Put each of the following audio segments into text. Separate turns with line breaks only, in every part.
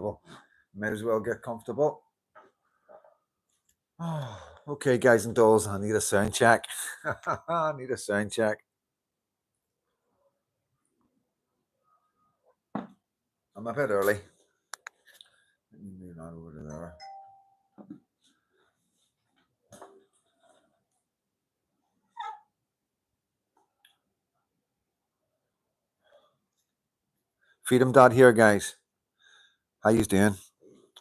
comfortable. Might as well get comfortable. Oh, okay, guys and dolls, I need a sound check. I need a sound check. I'm a bit early. Let me move that over to there. Freedom Dad here, guys. How you doing?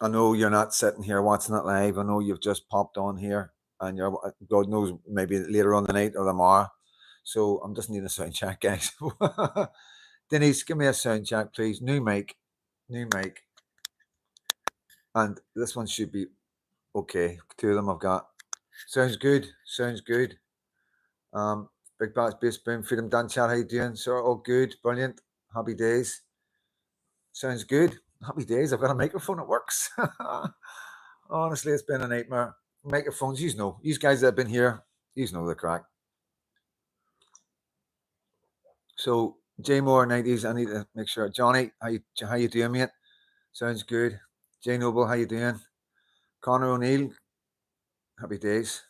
I know you're not sitting here watching it live. I know you've just popped on here, and you're God knows maybe later on the night or tomorrow. So I'm just needing a sound check, guys. Denise, give me a sound check, please. New mic, and this one should be okay. Two of them I've got. Sounds good. Big Bats Bass Boom Freedom Dan Chat, how you doing? Sir, all good, brilliant, happy days. Sounds good. Happy days. I've got a microphone that works. Honestly, it's been a nightmare. Microphones, you guys that have been here, you know the crack. So J Moore 90s, I need to make sure. Johnny, how you doing, mate? Sounds good. Jay Noble, how you doing? Connor O'Neill, happy days.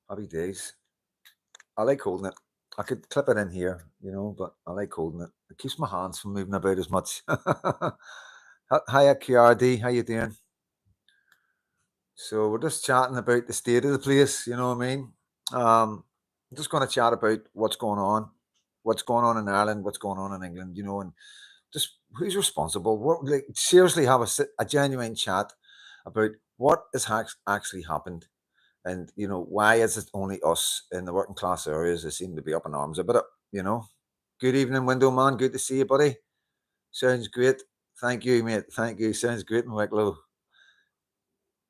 Happy days. I like holding it. I could clip it in here, but I like holding it. It keeps my hands from moving about as much. Hiya, QRD, how you doing? So we're just chatting about the state of the place, you know what I mean? I'm just going to chat about what's going on in Ireland, what's going on in England, and just who's responsible. Seriously have a genuine chat about what has actually happened. And, why is it only us in the working class areas that seem to be up in arms about it, Good evening, Window Man. Good to see you, buddy. Sounds great. Thank you, mate. Thank you. Sounds great in Wicklow.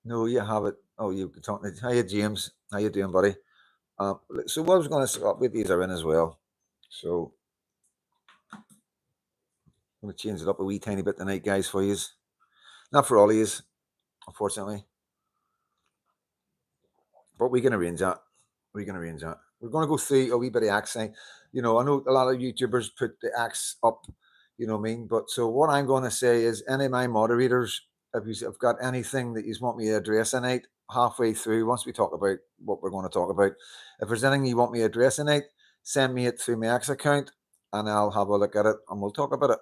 No, you have it. Oh, you can talk. Hiya, James. How you doing, buddy? So what I was going to start with these are in as well. So I'm going to change it up a wee tiny bit tonight, guys, for you. Not for all of you, unfortunately. But we can arrange that. We're going to go through a wee bit of accent. I know a lot of YouTubers put the acts up, you know what I mean? But so what I'm going to say is any of my moderators, if you've got anything that you want me to address tonight, halfway through, once we talk about what we're going to talk about, if there's anything you want me to address tonight, send me it through my X account and I'll have a look at it and we'll talk about it,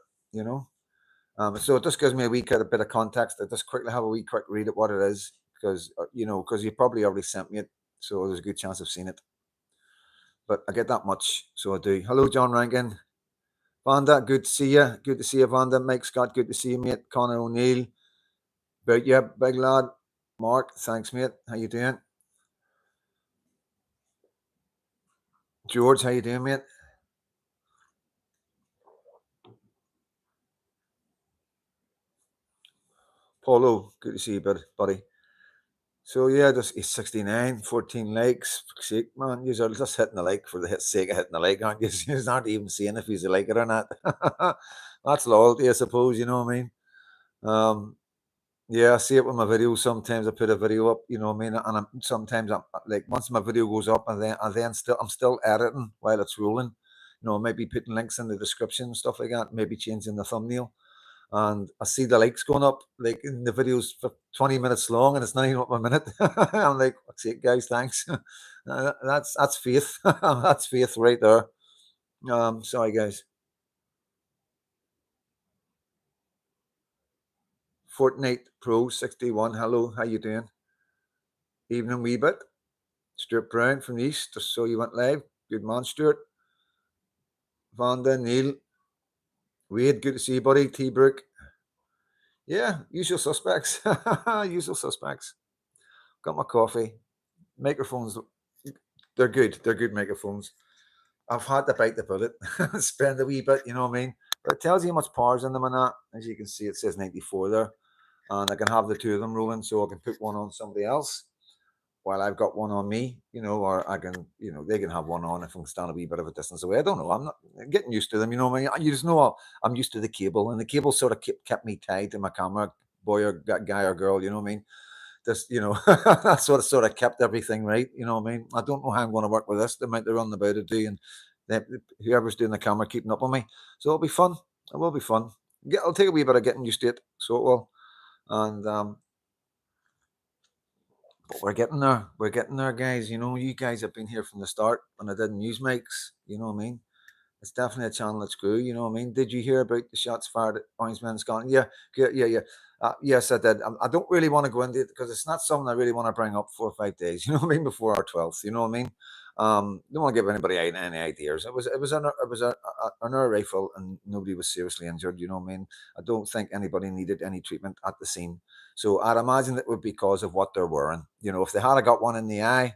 So it just gives me a wee bit of context. I just quickly have a wee quick read at what it is because, because you probably already sent me it. So there's a good chance I've seen it. But I get that much, so I do. Hello, John Rankin. Vanda, good to see you. Good to see you, Vanda. Mike Scott, good to see you, mate. Connor O'Neill. But yeah, big lad. Mark, thanks, mate. How you doing? George, how you doing, mate? Paulo, good to see you, buddy. So yeah, he's 69, 14 likes. For sake, man, you're just hitting the like for the sake of hitting the like, aren't you? You're not even seeing if he's a like it or not. That's loyalty, I suppose, you know what I mean? Yeah, I see it with my videos. Sometimes I put a video up, you know what I mean? And sometimes I'm like, once my video goes up, and then I'm still editing while it's rolling. Maybe putting links in the description and stuff like that. Maybe changing the thumbnail. And I see the likes going up, like in the videos for 20 minutes long, and it's not even up a minute. I'm like, that's it, guys, thanks. That's faith. That's faith right there. Sorry, guys. Fortnite Pro 61. Hello, how you doing? Evening, wee bit. Stuart Brown from the East, just so you went live. Good man, Stuart. Vanda, Neil, Wade, good to see you, buddy. T. Brook. Yeah, usual suspects. Usual suspects. Got my coffee. Microphones, they're good. They're good microphones. I've had to bite the bullet, spend a wee bit, you know what I mean? But it tells you how much power's in them and that. As you can see, it says 94 there. And I can have the two of them rolling, so I can put one on somebody else while I've got one on me, or I can, they can have one on if I'm standing a wee bit of a distance away. I don't know. I'm not getting used to them, you know what I mean? You just know I'm used to the cable, and the cable sort of kept me tied to my camera, boy or guy or girl, you know what I mean? Just, that's what sort of kept everything right, you know what I mean? I don't know how I'm going to work with this. They might be running about to do, and whoever's doing the camera keeping up on me. So it'll be fun. It will be fun. It'll take a wee bit of getting used to it, so it will. And but we're getting there. We're getting there, guys. You know, you guys have been here from the start when I did news mics. You know what I mean? It's definitely a channel that's grew. You know what I mean? Did you hear about the shots fired at Orangemen in Scotland? Yeah, yeah. Yes, I did. I don't really want to go into it because it's not something I really want to bring up 4 or 5 days. You know what I mean? Before our 12th. You know what I mean? Don't want to give anybody any ideas. An air rifle and nobody was seriously injured. You know what I mean? I don't think anybody needed any treatment at the scene. So I'd imagine it would be because of what they're wearing. You know, if they had got one in the eye,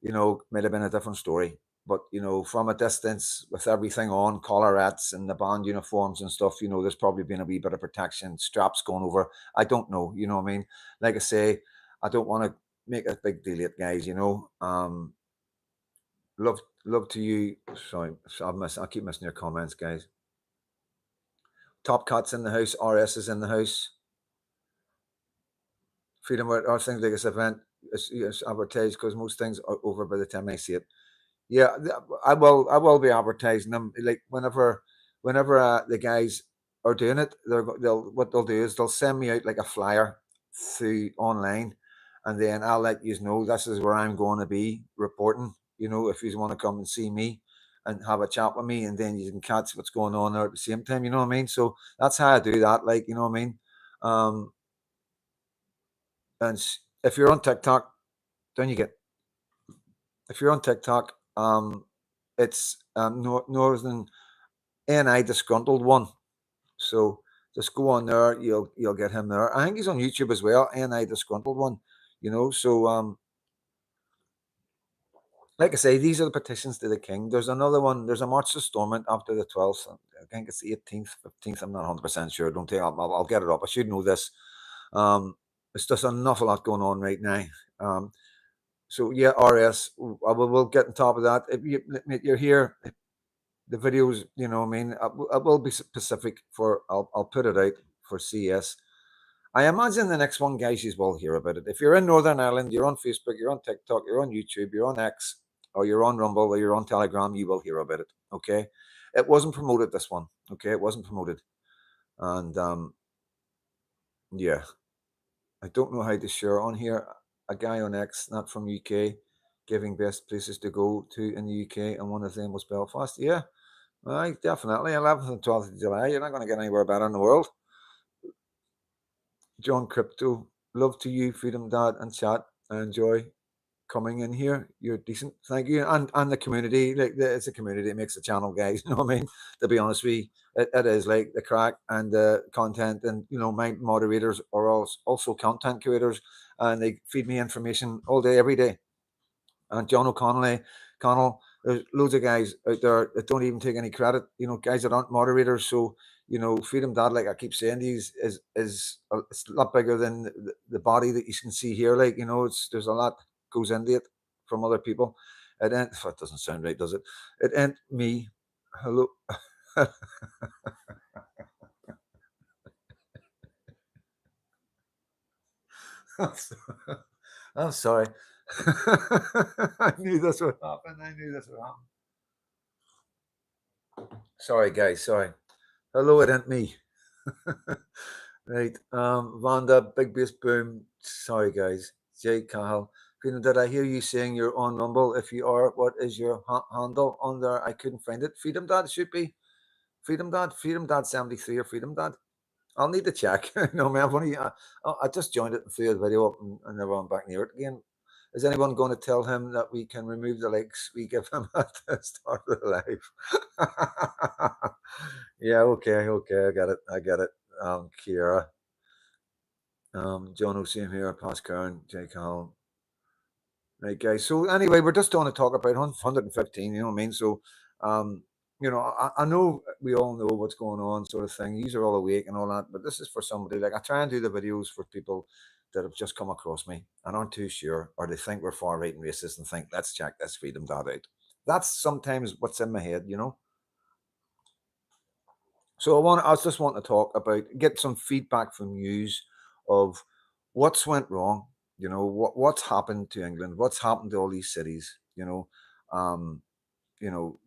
you know, might have been a different story. But you know, from a distance, with everything on, collarettes and the band uniforms and stuff, you know, there's probably been a wee bit of protection, straps going over. I don't know, you know what I mean? Like I say, I don't want to make a big deal yet, guys. You know, love to you. Sorry, I keep missing your comments, guys. Top Cat's in the house. RS is in the house. Freedom or things like this event is advertised because most things are over by the time I see it. Yeah, I will. I will be advertising them. Like whenever the guys are doing it, they'll what they'll do is they'll send me out like a flyer through online, and then I'll let you know this is where I'm going to be reporting. You know, if you want to come and see me and have a chat with me, and then you can catch what's going on there at the same time. You know what I mean? So that's how I do that. Like you know what I mean? Um, if you're on TikTok, then you get if you're on TikTok, it's Northern NI Disgruntled One. So just go on there, you'll get him there. I think he's on YouTube as well, NI Disgruntled One. You know, so like I say, these are the petitions to the king. There's another one. There's a March to Stormont after the 12th. I think it's the 18th, 15th. I'm not 100% sure. Don't take. I'll get it up. I should know this. It's just an awful lot going on right now. So yeah, RS. We'll get on top of that. If you're here, the videos, you know, what I mean, I will be specific for. I'll put it out for CS. I imagine the next one, guys, you will hear about it. If you're in Northern Ireland, you're on Facebook, you're on TikTok, you're on YouTube, you're on X, or you're on Rumble, or you're on Telegram, you will hear about it. Okay, it wasn't promoted this one. Okay, it wasn't promoted, and yeah, I don't know how to share on here. A guy on X, not from UK, giving best places to go to in the UK, and one of them was Belfast. Yeah, right, definitely. 11th and 12th of July. You're not going to get anywhere better in the world. John Crypto, love to you, Freedom Dad, and chat. I enjoy coming in here. You're decent. Thank you. And the community, it's a community that makes the channel, guys. You know what I mean? To be honest with you, it is like the crack and the content. And, you know, my moderators are also content creators and they feed me information all day, every day. And John Connell, there's loads of guys out there that don't even take any credit. You know, guys that aren't moderators. So you know, Freedom Dad, like I keep saying, is it's a lot bigger than the body that you can see here. Like you know, there's a lot goes into it from other people. It ain't. That doesn't sound right, does it? It ain't me. Hello. I'm sorry. I knew this would happen. I knew this would happen. Sorry, guys. Sorry. Hello, it ain't me. Right. Vanda, Big Bass Boom. Sorry, guys. Jay Cahill. Freedom, did I hear you saying you're on Rumble? If you are, what is your handle on there? I couldn't find it. Freedom Dad should be. Freedom Dad 73 or Freedom Dad. I'll need to check. No, man, I've only, I just joined it and threw the video up and never went back near it again. Is anyone going to tell him that we can remove the likes we give him at the start of the live? Yeah, okay, I get it. Kira, John O'Sim here, Pascal, Jake Hall. Right, guys. So anyway, we're just going to talk about 115. You know what I mean? So, um, you know, I know we all know what's going on, sort of thing. These are all awake and all that, but this is for somebody like I try and do the videos for people that have just come across me and aren't too sure, or they think we're far right and racist and think, let's check this Freedom Dad out. That's sometimes what's in my head, you know. So I just want to talk about, get some feedback from you of what's went wrong. You know what's happened to England, what's happened to all these cities. Um, you know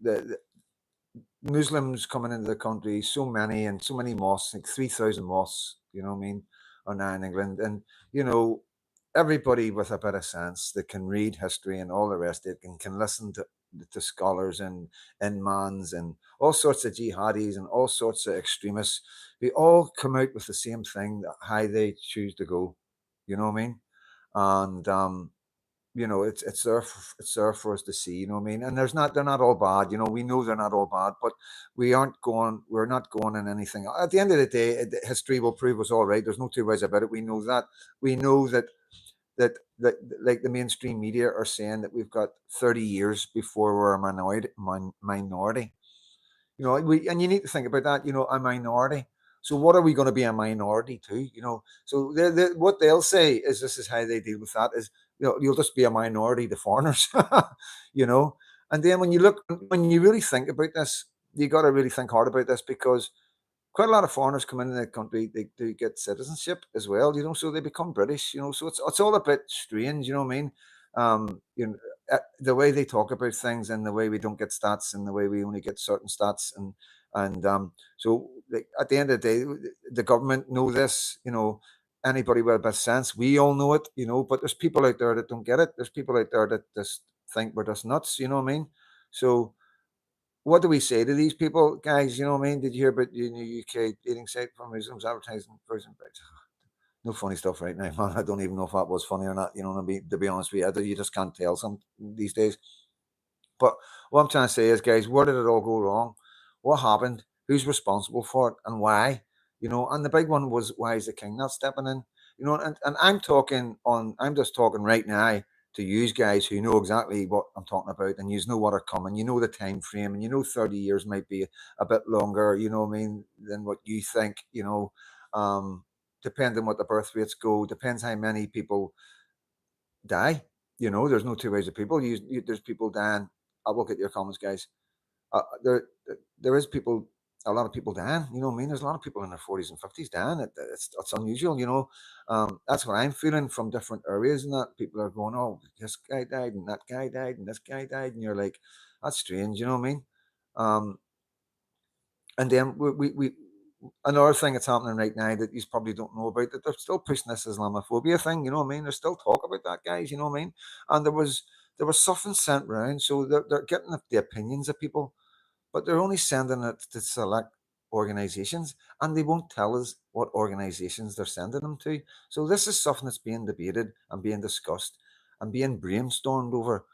Muslims coming into the country, so many and so many mosques, like 3,000 mosques, you know what I mean, are now in England. And, you know, everybody with a bit of sense that can read history and all the rest of it and can listen to scholars and imams and all sorts of jihadis and all sorts of extremists, they all come out with the same thing, how they choose to go. You know what I mean? And you know, it's there for us to see. You know what I mean? And they're not all bad. You know, we know they're not all bad, but we're not going in anything. At the end of the day, history will prove us all right. There's no two ways about it. We know that. We know that like the mainstream media are saying that we've got 30 years before we're a minority. You know, and you need to think about that. You know, a minority. So what are we going to be a minority to? You know, so what they'll say is this is how they deal with that is, you know, you'll just be a minority to foreigners. You know, and then when you really think about this, you got to really think hard about this because quite a lot of foreigners come into the country, they do get citizenship as well, you know, so they become British, you know, so it's all a bit strange, you know what I mean? You know, the way they talk about things and the way we don't get stats and the way we only get certain stats and so like, at the end of the day, the government know this, you know, anybody with a bit of sense, we all know it, you know, but there's people out there that don't get it. There's people out there that just think we're just nuts, you know what I mean? So what do we say to these people, guys? You know what I mean? Did you hear about the new UK dating site for Muslims advertising prison breaks? No funny stuff right now, man. I don't even know if that was funny or not. You know what I mean? To be honest with you, you just can't tell some these days. But what I'm trying to say is, guys, where did it all go wrong? What happened? Who's responsible for it and why? You know, and the big one was why is the king not stepping in? You know, and I'm just talking right now to you guys who know exactly what I'm talking about and you know what are coming. You know the time frame and you know 30 years might be a bit longer, you know what I mean, than what you think, you know. Depending what the birth rates go, depends how many people die. You know, there's no two ways of people. There's people dying. I will get your comments, guys. There is people, a lot of people dying. You know what I mean? There's a lot of people in their 40s and 50s dying. It's unusual, you know. That's what I'm feeling from different areas, and that people are going, oh, this guy died, and that guy died, and this guy died, and you're like, that's strange. You know what I mean? Um, and then we another thing that's happening right now that you probably don't know about, that they're still pushing this Islamophobia thing. You know what I mean? There's still talk about that, guys. You know what I mean? And there was something sent around, so they're getting the opinions of people, but they're only sending it to select organizations, and they won't tell us what organizations they're sending them to. So this is something that's being debated and being discussed and being brainstormed over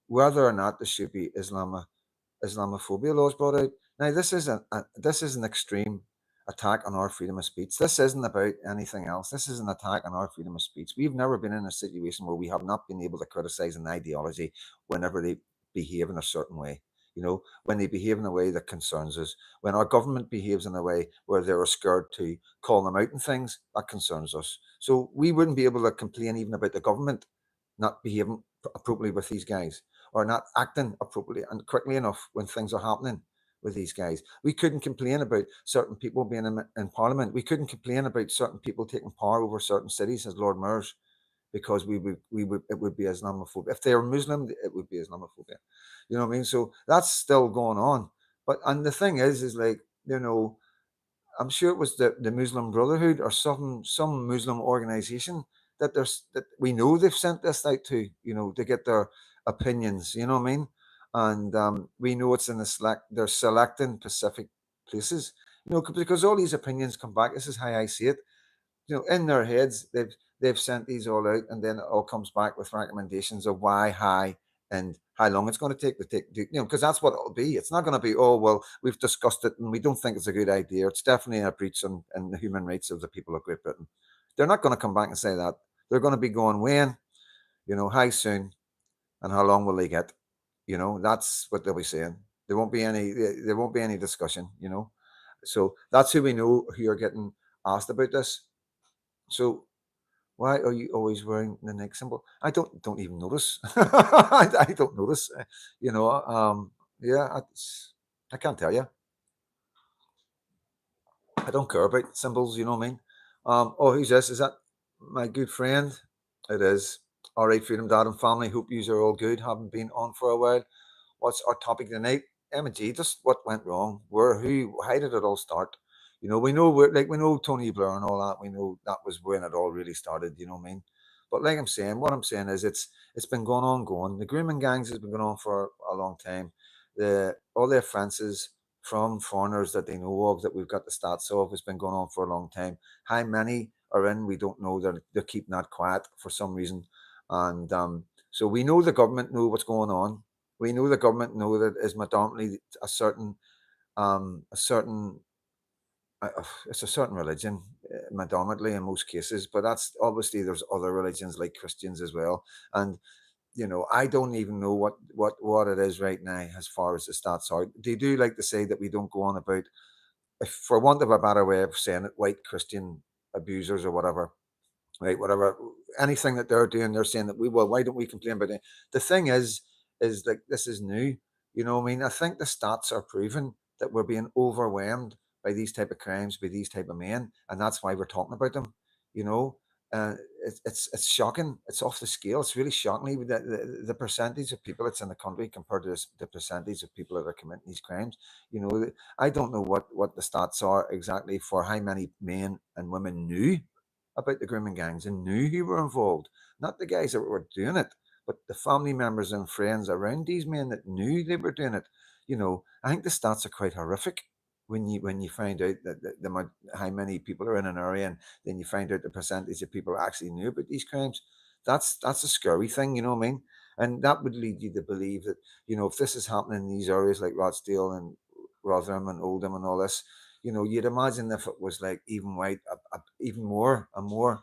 whether or not there should be Islamophobia laws brought out. Now, this is an extreme attack on our freedom of speech. This isn't about anything else. This is an attack on our freedom of speech. We've never been in a situation where we have not been able to criticize an ideology whenever they behave in a certain way. You know, when they behave in a way that concerns us, when our government behaves in a way where they're scared to call them out in things, that concerns us. So we wouldn't be able to complain even about the government not behaving appropriately with these guys or not acting appropriately and quickly enough when things are happening with these guys. We couldn't complain about certain people being in Parliament. We couldn't complain about certain people taking power over certain cities as Lord Mayors because it would be Islamophobia. If they were Muslim, it would be Islamophobia. You know what I mean? So that's still going on. But and the thing is like, you know, I'm sure it was the Muslim Brotherhood or some Muslim organization that we know they've sent this out to, you know, to get their opinions. You know what I mean? And we know it's in they're selecting specific places, you know, because all these opinions come back. This is how I see it, you know, in their heads, they've sent these all out, and then it all comes back with recommendations of why, how, and how long it's going to take you know, because that's what it'll be. It's not going to be, oh well, we've discussed it and we don't think it's a good idea. It's definitely a breach in the human rights of the people of Great Britain. They're not going to come back and say that. They're going to be going when, you know, how soon, and how long will they get? You know, that's what they'll be saying. There won't be any discussion. You know, so that's who we know who are getting asked about this. So why are you always wearing the neck symbol? I don't even notice. I don't notice. You know. Yeah, I can't tell you. I don't care about symbols. You know what I mean? Oh, who's this? Is that my good friend? It is. All right, Freedom Dad and family. Hope you are all good. Haven't been on for a while. What's our topic tonight? M&G, just what went wrong? How did it all start? We know we know Tony Blair and all that. We know that was when it all really started. You know what I mean? But like I'm saying, what I'm saying is it's been going. The grooming gangs has been going on for a long time. All the offences from foreigners that they know of, that we've got the stats of, has been going on for a long time. How many are in? We don't know. They're keeping that quiet for some reason, and so we know the government know what's going on. We know the government know that is predominantly a certain it's a certain religion, predominantly in most cases, but that's obviously there's other religions like Christians as well. And I don't even know what it is right now as far as the stats are. They do like to say that we don't go on about, if for want of a better way of saying it, white Christian abusers or whatever, right? Whatever, anything that they're doing, they're saying that why don't we complain about it? The thing is like, this is new. What I mean? I think the stats are proving that we're being overwhelmed by these type of crimes, by these type of men, and that's why we're talking about them. You know, uh, it's shocking. It's off the scale. It's really shocking the percentage of people that's in the country compared to the percentage of people that are committing these crimes. I don't know what the stats are exactly for how many men and women knew about the grooming gangs and knew who were involved. Not the guys that were doing it, but the family members and friends around these men that knew they were doing it. I think the stats are quite horrific when you find out that how many people are in an area, and then you find out the percentage of people actually knew about these crimes. That's a scary thing, you know what I mean? And that would lead you to believe that, if this is happening in these areas like Rochdale and Rotherham and Oldham and all this, you'd imagine if it was like even white, even more and more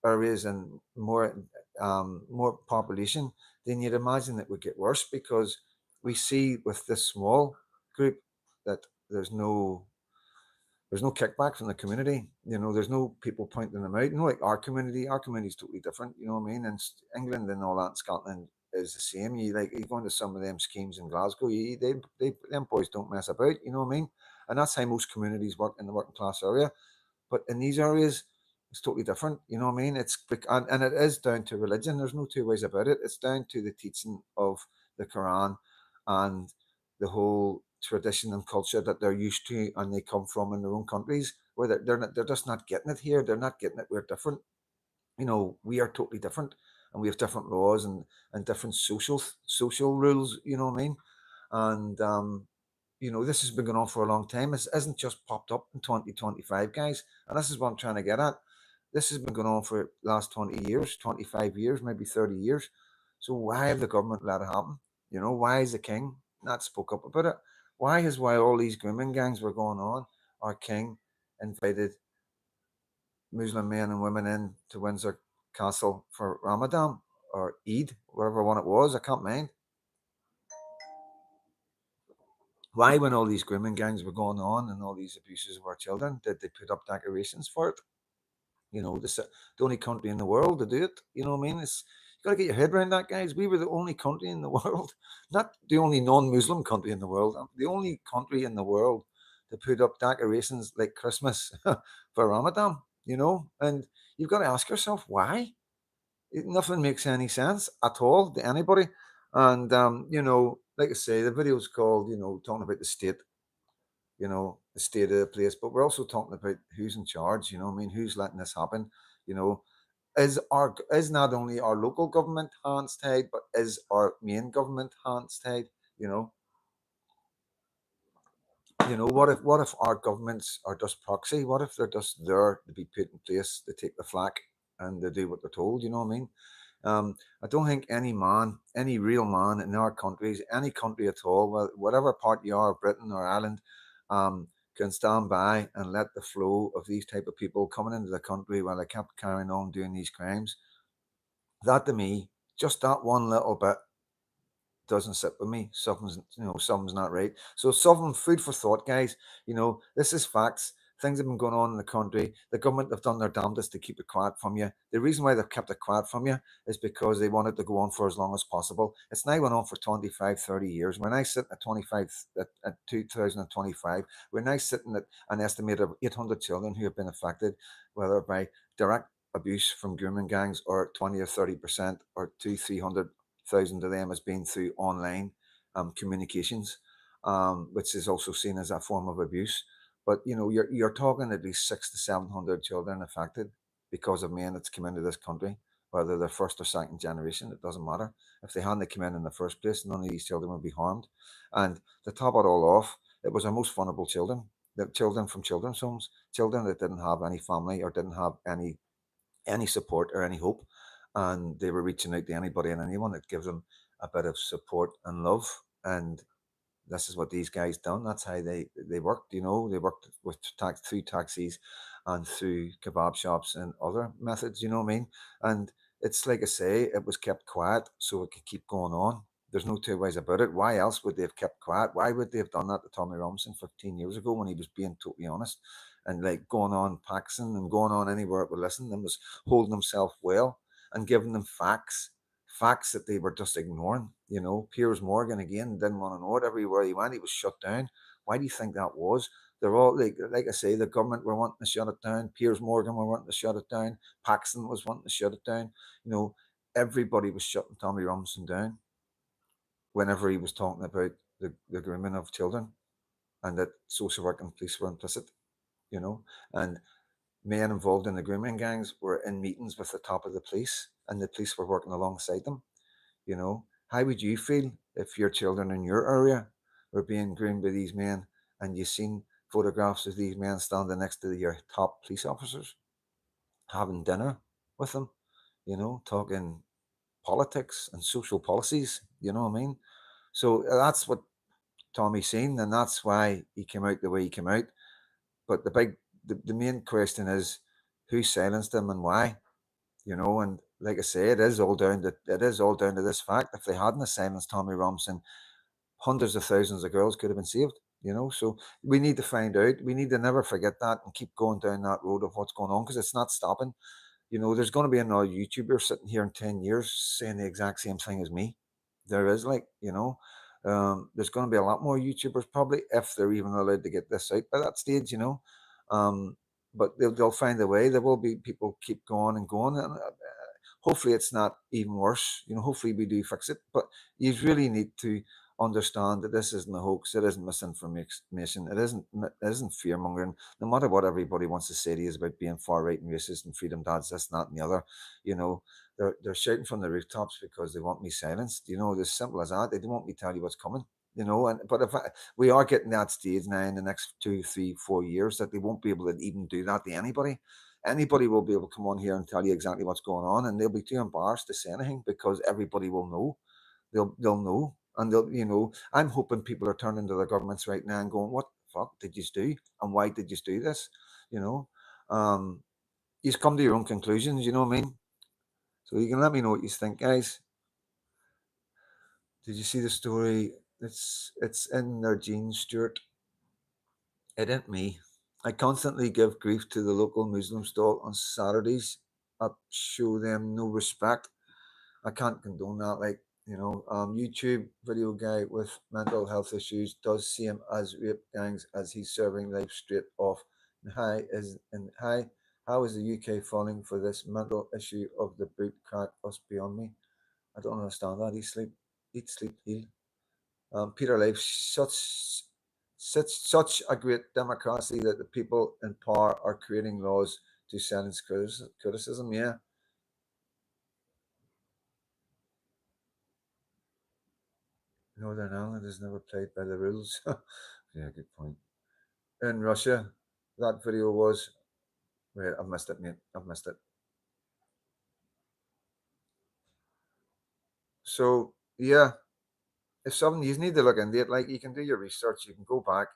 areas and more population, then you'd imagine it would get worse, because we see with this small group that there's no there's no kickback from the community. There's no people pointing them out. Like our community is totally different. You know what I mean? And England and all that, Scotland is the same. You go into some of them schemes in Glasgow. Them boys don't mess about. You know what I mean? And that's how most communities work in the working class area. But in these areas, it's totally different. You know what I mean? And it is down to religion. There's no two ways about it. It's down to the teaching of the Quran and the whole tradition and culture that they're used to and they come from in their own countries, where they're just not getting it here. They're not getting it. We're different. We are totally different, and we have different laws and different social rules. You know what I mean? And this has been going on for a long time. This isn't just popped up in 2025, guys. And this is what I'm trying to get at. This has been going on for the last 20 years, 25 years, maybe 30 years. So why have the government let it happen? Why has the king not spoke up about it? Why is, while all these grooming gangs were going on, our king invited Muslim men and women in to Windsor Castle for Ramadan or Eid, whatever one it was, I can't mind. Why, when all these grooming gangs were going on and all these abuses of our children, did they put up decorations for it? The only country in the world to do it. You know what I mean? You got to get your head around that, guys. We were the only country in the world, not the only non-Muslim country in the world, the only country in the world to put up decorations like Christmas for Ramadan. And you've got to ask yourself why. Nothing makes any sense at all to anybody. And like I say, the video's called, talking about the state of the place, but we're also talking about who's in charge. I mean, who's letting this happen? You know, is not only our local government hands tied, but is our main government hands tied? You know, what if our governments are just proxy? What if they're just there to be put in place to take the flak and to do what they're told? You know what I mean? I don't think any man, any real man in our countries, any country at all, whatever part you are, Britain or Ireland, can stand by and let the flow of these type of people coming into the country while they kept carrying on doing these crimes. That, to me, just that one little bit doesn't sit with me. Something's not right. So something, food for thought, guys. This is facts. Things have been going on in the country. The government have done their damnedest to keep it quiet from you. The reason why they've kept it quiet from you is because they want it to go on for as long as possible. It's now went on for 25, 30 years. We're now sitting at 25 at 2025. We're now sitting at an estimate of 800 children who have been affected, whether by direct abuse from grooming gangs or 20 or 30% or 300,000 of them has been through online communications. which is also seen as a form of abuse. But you're talking at least 600 to 700 children affected because of men that's come into this country, whether they're first or second generation, it doesn't matter. If they hadn't come in the first place, none of these children would be harmed. And to top it all off, it was our most vulnerable children, the children from children's homes, children that didn't have any family or didn't have any support or any hope, and they were reaching out to anybody and anyone that gives them a bit of support and love. And this is what these guys done. That's how they worked. They worked with through taxis and through kebab shops and other methods. You know what I mean? And it's like I say, it was kept quiet so it could keep going on. There's no two ways about it. Why else would they have kept quiet? Why would they have done that to Tommy Robinson 15 years ago when he was being totally honest and like going on Paxson and going on anywhere it would listen and was holding himself well and giving them facts that they were just ignoring. Piers Morgan again didn't want to know it. Everywhere he went, he was shut down. Why do you think that was? They're all like I say, the government were wanting to shut it down. Piers Morgan were wanting to shut it down. Paxton was wanting to shut it down. Everybody was shutting Tommy Robinson down whenever he was talking about the grooming of children and that social work and police were implicit. And men involved in the grooming gangs were in meetings with the top of the police and the police were working alongside them. How would you feel if your children in your area were being groomed by these men and you seen photographs of these men standing next to your top police officers, having dinner with them, talking politics and social policies, you know what I mean? So that's what Tommy seen, and that's why he came out the way he came out. But the main question is who silenced him and why? And like I say, it is all down to this fact. If they hadn't silenced Tommy Robinson, hundreds of thousands of girls could have been saved. So we need to find out. We need to never forget that and keep going down that road of what's going on because it's not stopping. There's going to be another YouTuber sitting here in 10 years saying the exact same thing as me. There is there's going to be a lot more YouTubers probably if they're even allowed to get this out by that stage. Um, but they'll find a way. There will be people keep going and going, and hopefully it's not even worse. Hopefully we do fix it. But you really need to understand that this isn't a hoax. It isn't misinformation. It isn't fear mongering. No matter what everybody wants to say to you is about being far right and racist and freedom dads, this, that, and the other. They're shouting from the rooftops because they want me silenced. As simple as that. They don't want me to tell you what's coming. But if we are getting that stage now in the next 2, 3, 4 years that they won't be able to even do that to anybody. Anybody will be able to come on here and tell you exactly what's going on, and they'll be too embarrassed to say anything because everybody will know. They'll know, and I'm hoping people are turning to their governments right now and going, "What the fuck did you do, and why did you do this?" You know, um, you come to your own conclusions. You know what I mean? So you can let me know what you think, guys. Did you see the story? It's in their genes, Stuart. It ain't me. I constantly give grief to the local Muslim stall on Saturdays. I show them no respect. I can't condone that. YouTube video guy with mental health issues does see him as rape gangs as he's serving life straight off. How is the UK falling for this mental issue of the boot crack us beyond me? I don't understand that. Eat, sleep, heal. Peter Life, such a great democracy that the people in power are creating laws to silence criticism. Yeah, Northern Ireland has never played by the rules. Yeah, good point. In Russia, that video was. Wait, I've missed it, mate. I've missed it. So yeah, it's something you need to look into it. Like you can do your research, you can go back.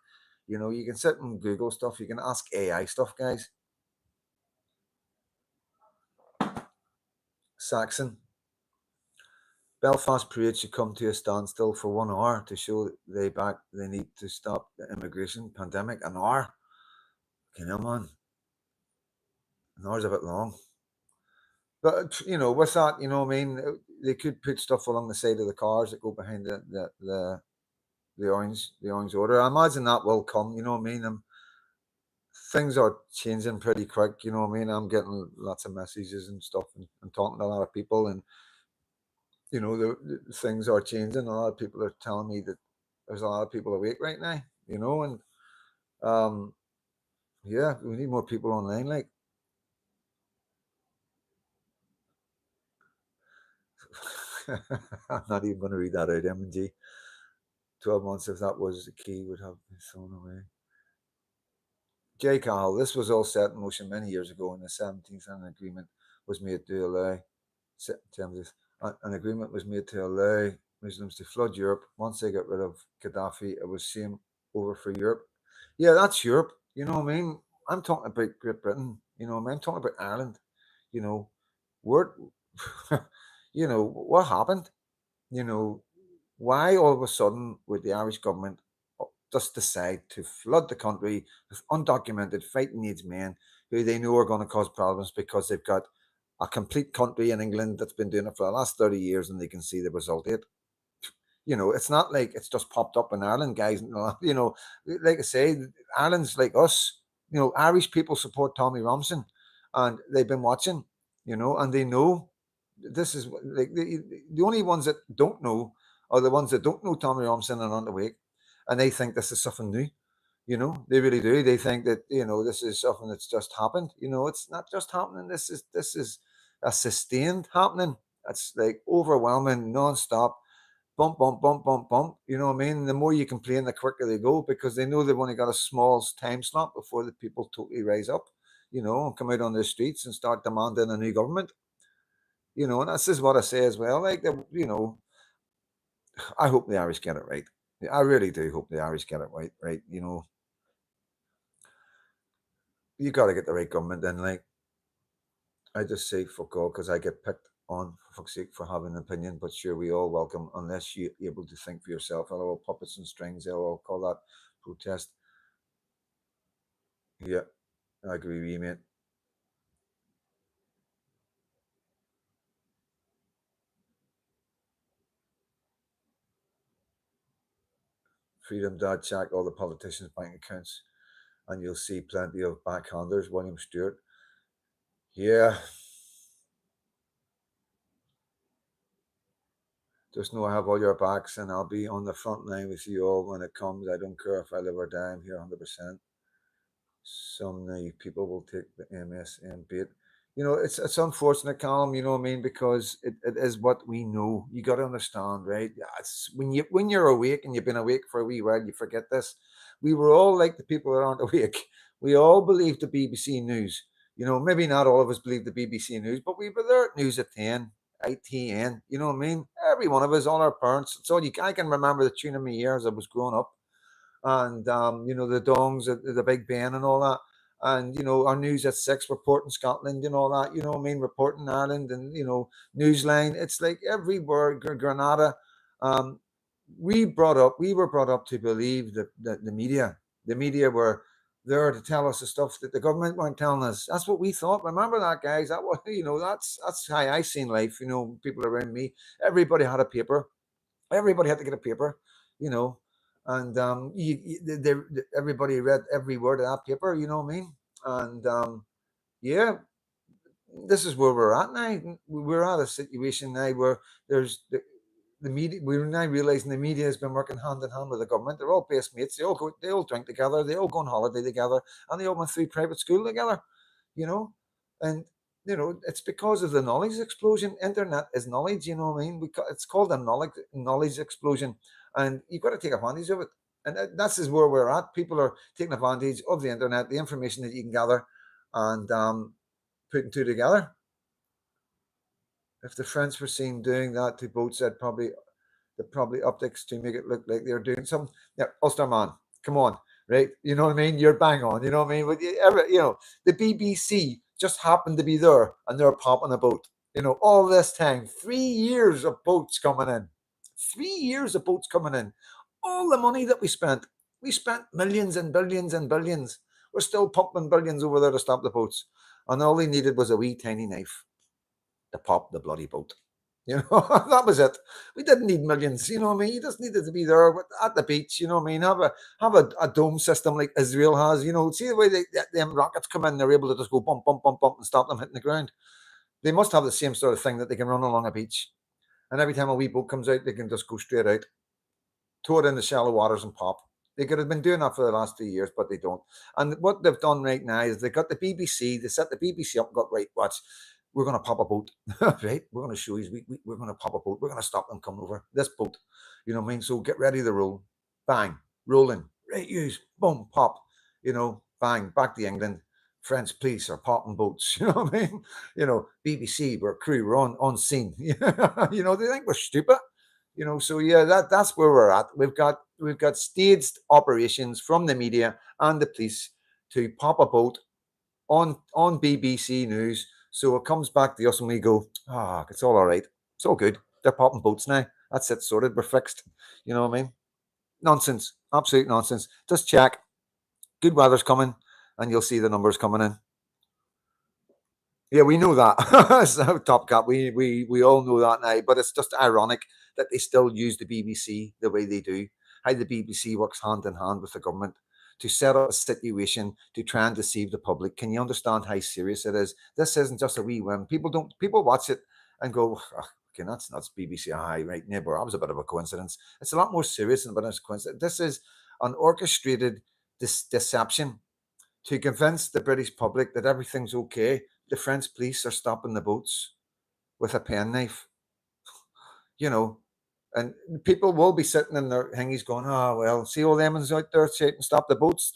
You can sit and Google stuff. You can ask AI stuff, guys. Saxon. Belfast parade should come to a standstill for 1 hour to show they need to stop the immigration pandemic. An hour? Come on. An hour's a bit long. But with that, what I mean, they could put stuff along the side of the cars that go behind the orange order. I imagine that will come. You know what I mean? Things are changing pretty quick. You know what I mean? I'm getting lots of messages and stuff, and talking to a lot of people, and the things are changing. A lot of people are telling me that there's a lot of people awake right now, and um, yeah, we need more people online. Like, I'm not even going to read that out. M&G, 12 months, if that was the key, would have been thrown away. J. Cahill, this was all set in motion many years ago, and the 17th an agreement was made to allow an agreement was made to allow Muslims to flood Europe. Once they got rid of Gaddafi, it was same over for Europe. Yeah, that's Europe. You know what I mean? I'm talking about Great Britain. You know what I mean? I'm talking about Ireland. You know, where, what happened? You know, why all of a sudden would the Irish government just decide to flood the country with undocumented fighting age men who they know are going to cause problems because they've got a complete country in England that's been doing it for the last 30 years and they can see the result of it. It's not like it's just popped up in Ireland, guys. Like I say, Ireland's like us. Irish people support Tommy Robinson and they've been watching, and they know this is like the only ones that don't know are the ones that don't know Tommy Robinson and on the wake, and they think this is something new. They really do. They think that this is something that's just happened. It's not just happening. This is a sustained happening. It's like overwhelming, non-stop, bump, bump, bump, bump, bump. You know what I mean? The more you complain, the quicker they go because they know they've only got a small time slot before the people totally rise up. And come out on the streets and start demanding a new government. And this is what I say as well. Like, I hope the Irish get it right. I really do hope the Irish get it right. Right. You got to get the right government in. Like, I just say fuck all because I get picked on for fuck's sake for having an opinion. But sure, we all welcome unless you're able to think for yourself. Hello, puppets and strings. They'll all call that protest. Yeah, I agree with you, mate. Freedom Dad, check all the politicians' bank accounts, and you'll see plenty of backhanders. William Stewart. Yeah, just know I have all your backs, and I'll be on the front line with you all when it comes. I don't care if I live or die. I'm here 100%. Some naive people will take the MSN bait. It's unfortunate, Callum. You know what I mean, because it is what we know. You got to understand, right? Yeah, it's when you're awake and you've been awake for a wee while, you forget this. We were all like the people that aren't awake. We all believed the BBC News. Maybe not all of us believed the BBC News, but we were there at News at 10, ITN. You know what I mean? Every one of us, all our parents. It's all you. I can remember the tune in my ears as I was growing up and the dongs, the Big Ben, and all that. And our news at 6 reporting Scotland and all that. What I mean, reporting Ireland and Newsline. It's like everywhere, Granada. Um, we were brought up to believe that the media, were there to tell us the stuff that the government weren't telling us. That's what we thought. Remember that, guys? That was, that's how I seen life. People around me, everybody had a paper. Everybody had to get a paper, you know, and everybody read every word of that paper. You know what I mean? And yeah, this is where we're at now. We're at a situation now where there's the media. We're now realizing the media has been working hand in hand with the government. They're all best mates. They all drink together. They all go on holiday together, and they all went through private school together. You know, and it's because of the knowledge explosion. Internet is knowledge. You know what I mean? It's called a knowledge explosion, and you've got to take advantage of it. And that's is where we're at. People are taking advantage of the internet, the information that you can gather, and putting two together. If the French were seen doing that to boats, probably optics to make it look like they're doing something. Yeah, Ulster man, come on, right? You know what I mean? You're bang on. You know what I mean? But the BBC just happened to be there and they're popping a boat. All this time, 3 years of boats coming in, 3 years of boats coming in. All the money that we spent millions and billions and billions. We're still pumping billions over there to stop the boats, and all they needed was a wee tiny knife to pop the bloody boat. That was it. We didn't need millions. You know what I mean? You just needed to be there at the beach. You know what I mean? Have a dome system like Israel has. See the way them rockets come in, they're able to just go bump, bump, bump, bump and stop them hitting the ground. They must have the same sort of thing that they can run along a beach. And every time a wee boat comes out, they can just go straight out. throw it in the shallow waters and pop. They could have been doing that for the last 2 years, but they don't. And what they've done right now is they got the BBC, they set the BBC up and got, right, watch, we're going to pop a boat, right? We're going to show you, we're going to pop a boat. We're going to stop them coming over this boat. You know what I mean? So get ready to roll. Bang, rolling. Right, use, boom, pop. You know, bang, back to England. French police are popping boats. You know what I mean? You know, BBC, we're crew, we're on scene. You know, they think we're stupid. You know, so yeah, that's where we're at. We've got staged operations from the media and the police to pop a boat on BBC News. So it comes back to us and we go, it's all right. It's all good. They're popping boats now. That's it, sorted. We're fixed. You know what I mean? Nonsense. Absolute nonsense. Just check. Good weather's coming and you'll see the numbers coming in. Yeah, we know that. So, Top Cat, we all know that now. But it's just ironic that they still use the BBC the way they do. How the BBC works hand in hand with the government to set up a situation to try and deceive the public. Can you understand how serious it is? This isn't just a wee whim. People watch it and go, okay, that's BBC. Right, neighbour. That was a bit of a coincidence. It's a lot more serious than a bit of a coincidence. This is an orchestrated deception to convince the British public that everything's okay. The French police are stopping the boats with a penknife, you know, and people will be sitting in their thingies going, well, see all them ones out there saying stop the boats,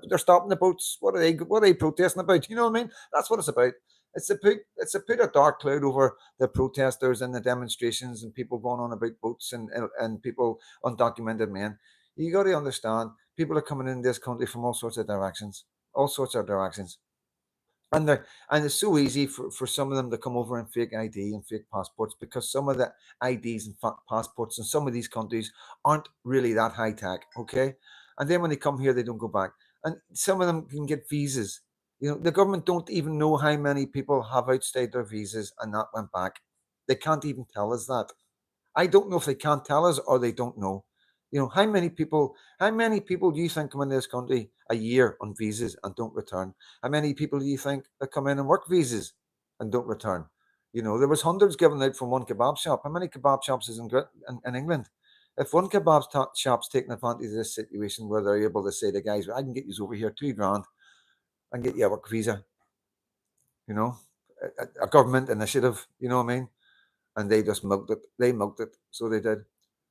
they're stopping the boats. What are they protesting about? You know what I mean? That's what it's about. It's to put a dark cloud over the protesters and the demonstrations and people going on about boats and people, undocumented men. You got to understand, people are coming in this country from all sorts of directions. And it's so easy for some of them to come over in fake ID and fake passports because some of the IDs and passports in some of these countries aren't really that high tech, okay? And then when they come here, they don't go back. And some of them can get visas. You know, the government don't even know how many people have outstayed their visas and not went back. They can't even tell us that. I don't know if they can't tell us or they don't know. You know, how many people do you think come in this country a year on visas and don't return? How many people do you think that come in and work visas and don't return? You know, there was hundreds given out from one kebab shop. How many kebab shops is in England? If one shop's taking advantage of this situation where they're able to say to guys, I can get you over here $2,000 and get you a work visa, you know, a government initiative, you know what I mean? And they just milked it. They milked it. So they did.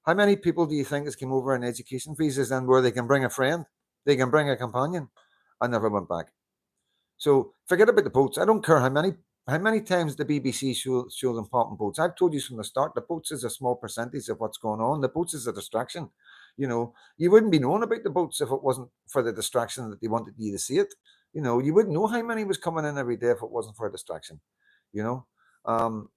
How many people do you think has come over on education visas and where they can bring a friend, they can bring a companion, and never went back? So forget about the boats. I don't care how many times the BBC show them popping boats. I've told you from the start, the boats is a small percentage of what's going on. The boats is a distraction. You know, you wouldn't be knowing about the boats if it wasn't for the distraction that they wanted you to see it. You know, you wouldn't know how many was coming in every day if it wasn't for a distraction. You know, um,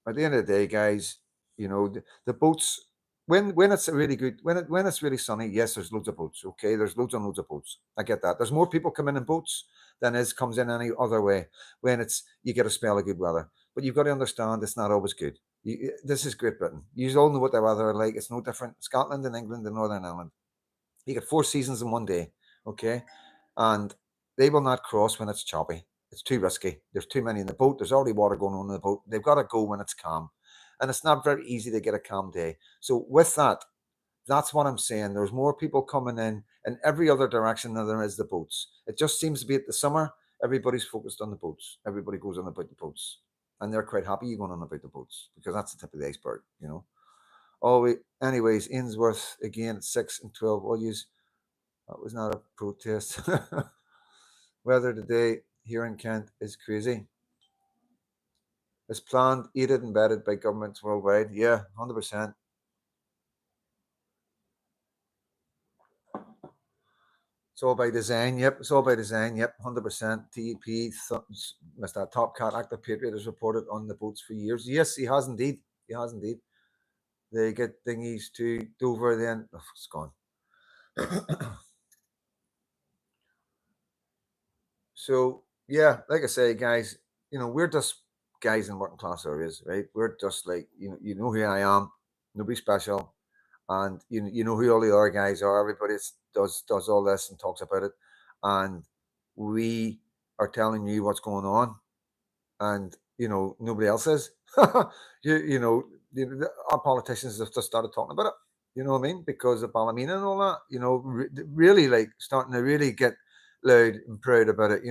at the end of the day, guys, you know, the boats when it's a really good when it's really sunny, yes, there's loads of boats. Okay, there's loads and loads of boats. I get that. There's more people coming in boats than is comes in any other way when it's you get a spell of good weather. But you've got to understand it's not always good. This is Great Britain. You all know what the weather are like. It's no different. Scotland and England and Northern Ireland. You get 4 seasons in one day. Okay, and they will not cross when it's choppy. It's too risky. There's too many in the boat. There's already water going on in the boat. They've got to go when it's calm. And it's not very easy to get a calm day. So with that, that's what I'm saying. There's more people coming in every other direction than there is the boats. It just seems to be at the summer, everybody's focused on the boats. Everybody goes on about the boats. And they're quite happy going on about the boats because that's the tip of the iceberg, you know. Oh, anyways, Ainsworth again at 6 and 12. I'll use that was not a protest. Weather today here in Kent is crazy. It's planned, aided, and bedded by governments worldwide. Yeah, 100%. It's all by design. Yep, it's all by design. Yep, 100%. TEP, Mr. Top Cat, active patriot, has reported on the boats for years. Yes, he has indeed. He has indeed. They get dinghies to Dover, then it's gone. So yeah, like I say, guys, you know, we're just guys in working class areas, right? We're just like you know who I am, nobody special, and you know who all the other guys are. Everybody does all this and talks about it, and we are telling you what's going on, and you know nobody else is. Our politicians have just started talking about it. You know what I mean? Because of Ballymena and all that. Really like starting to really get loud and proud about it.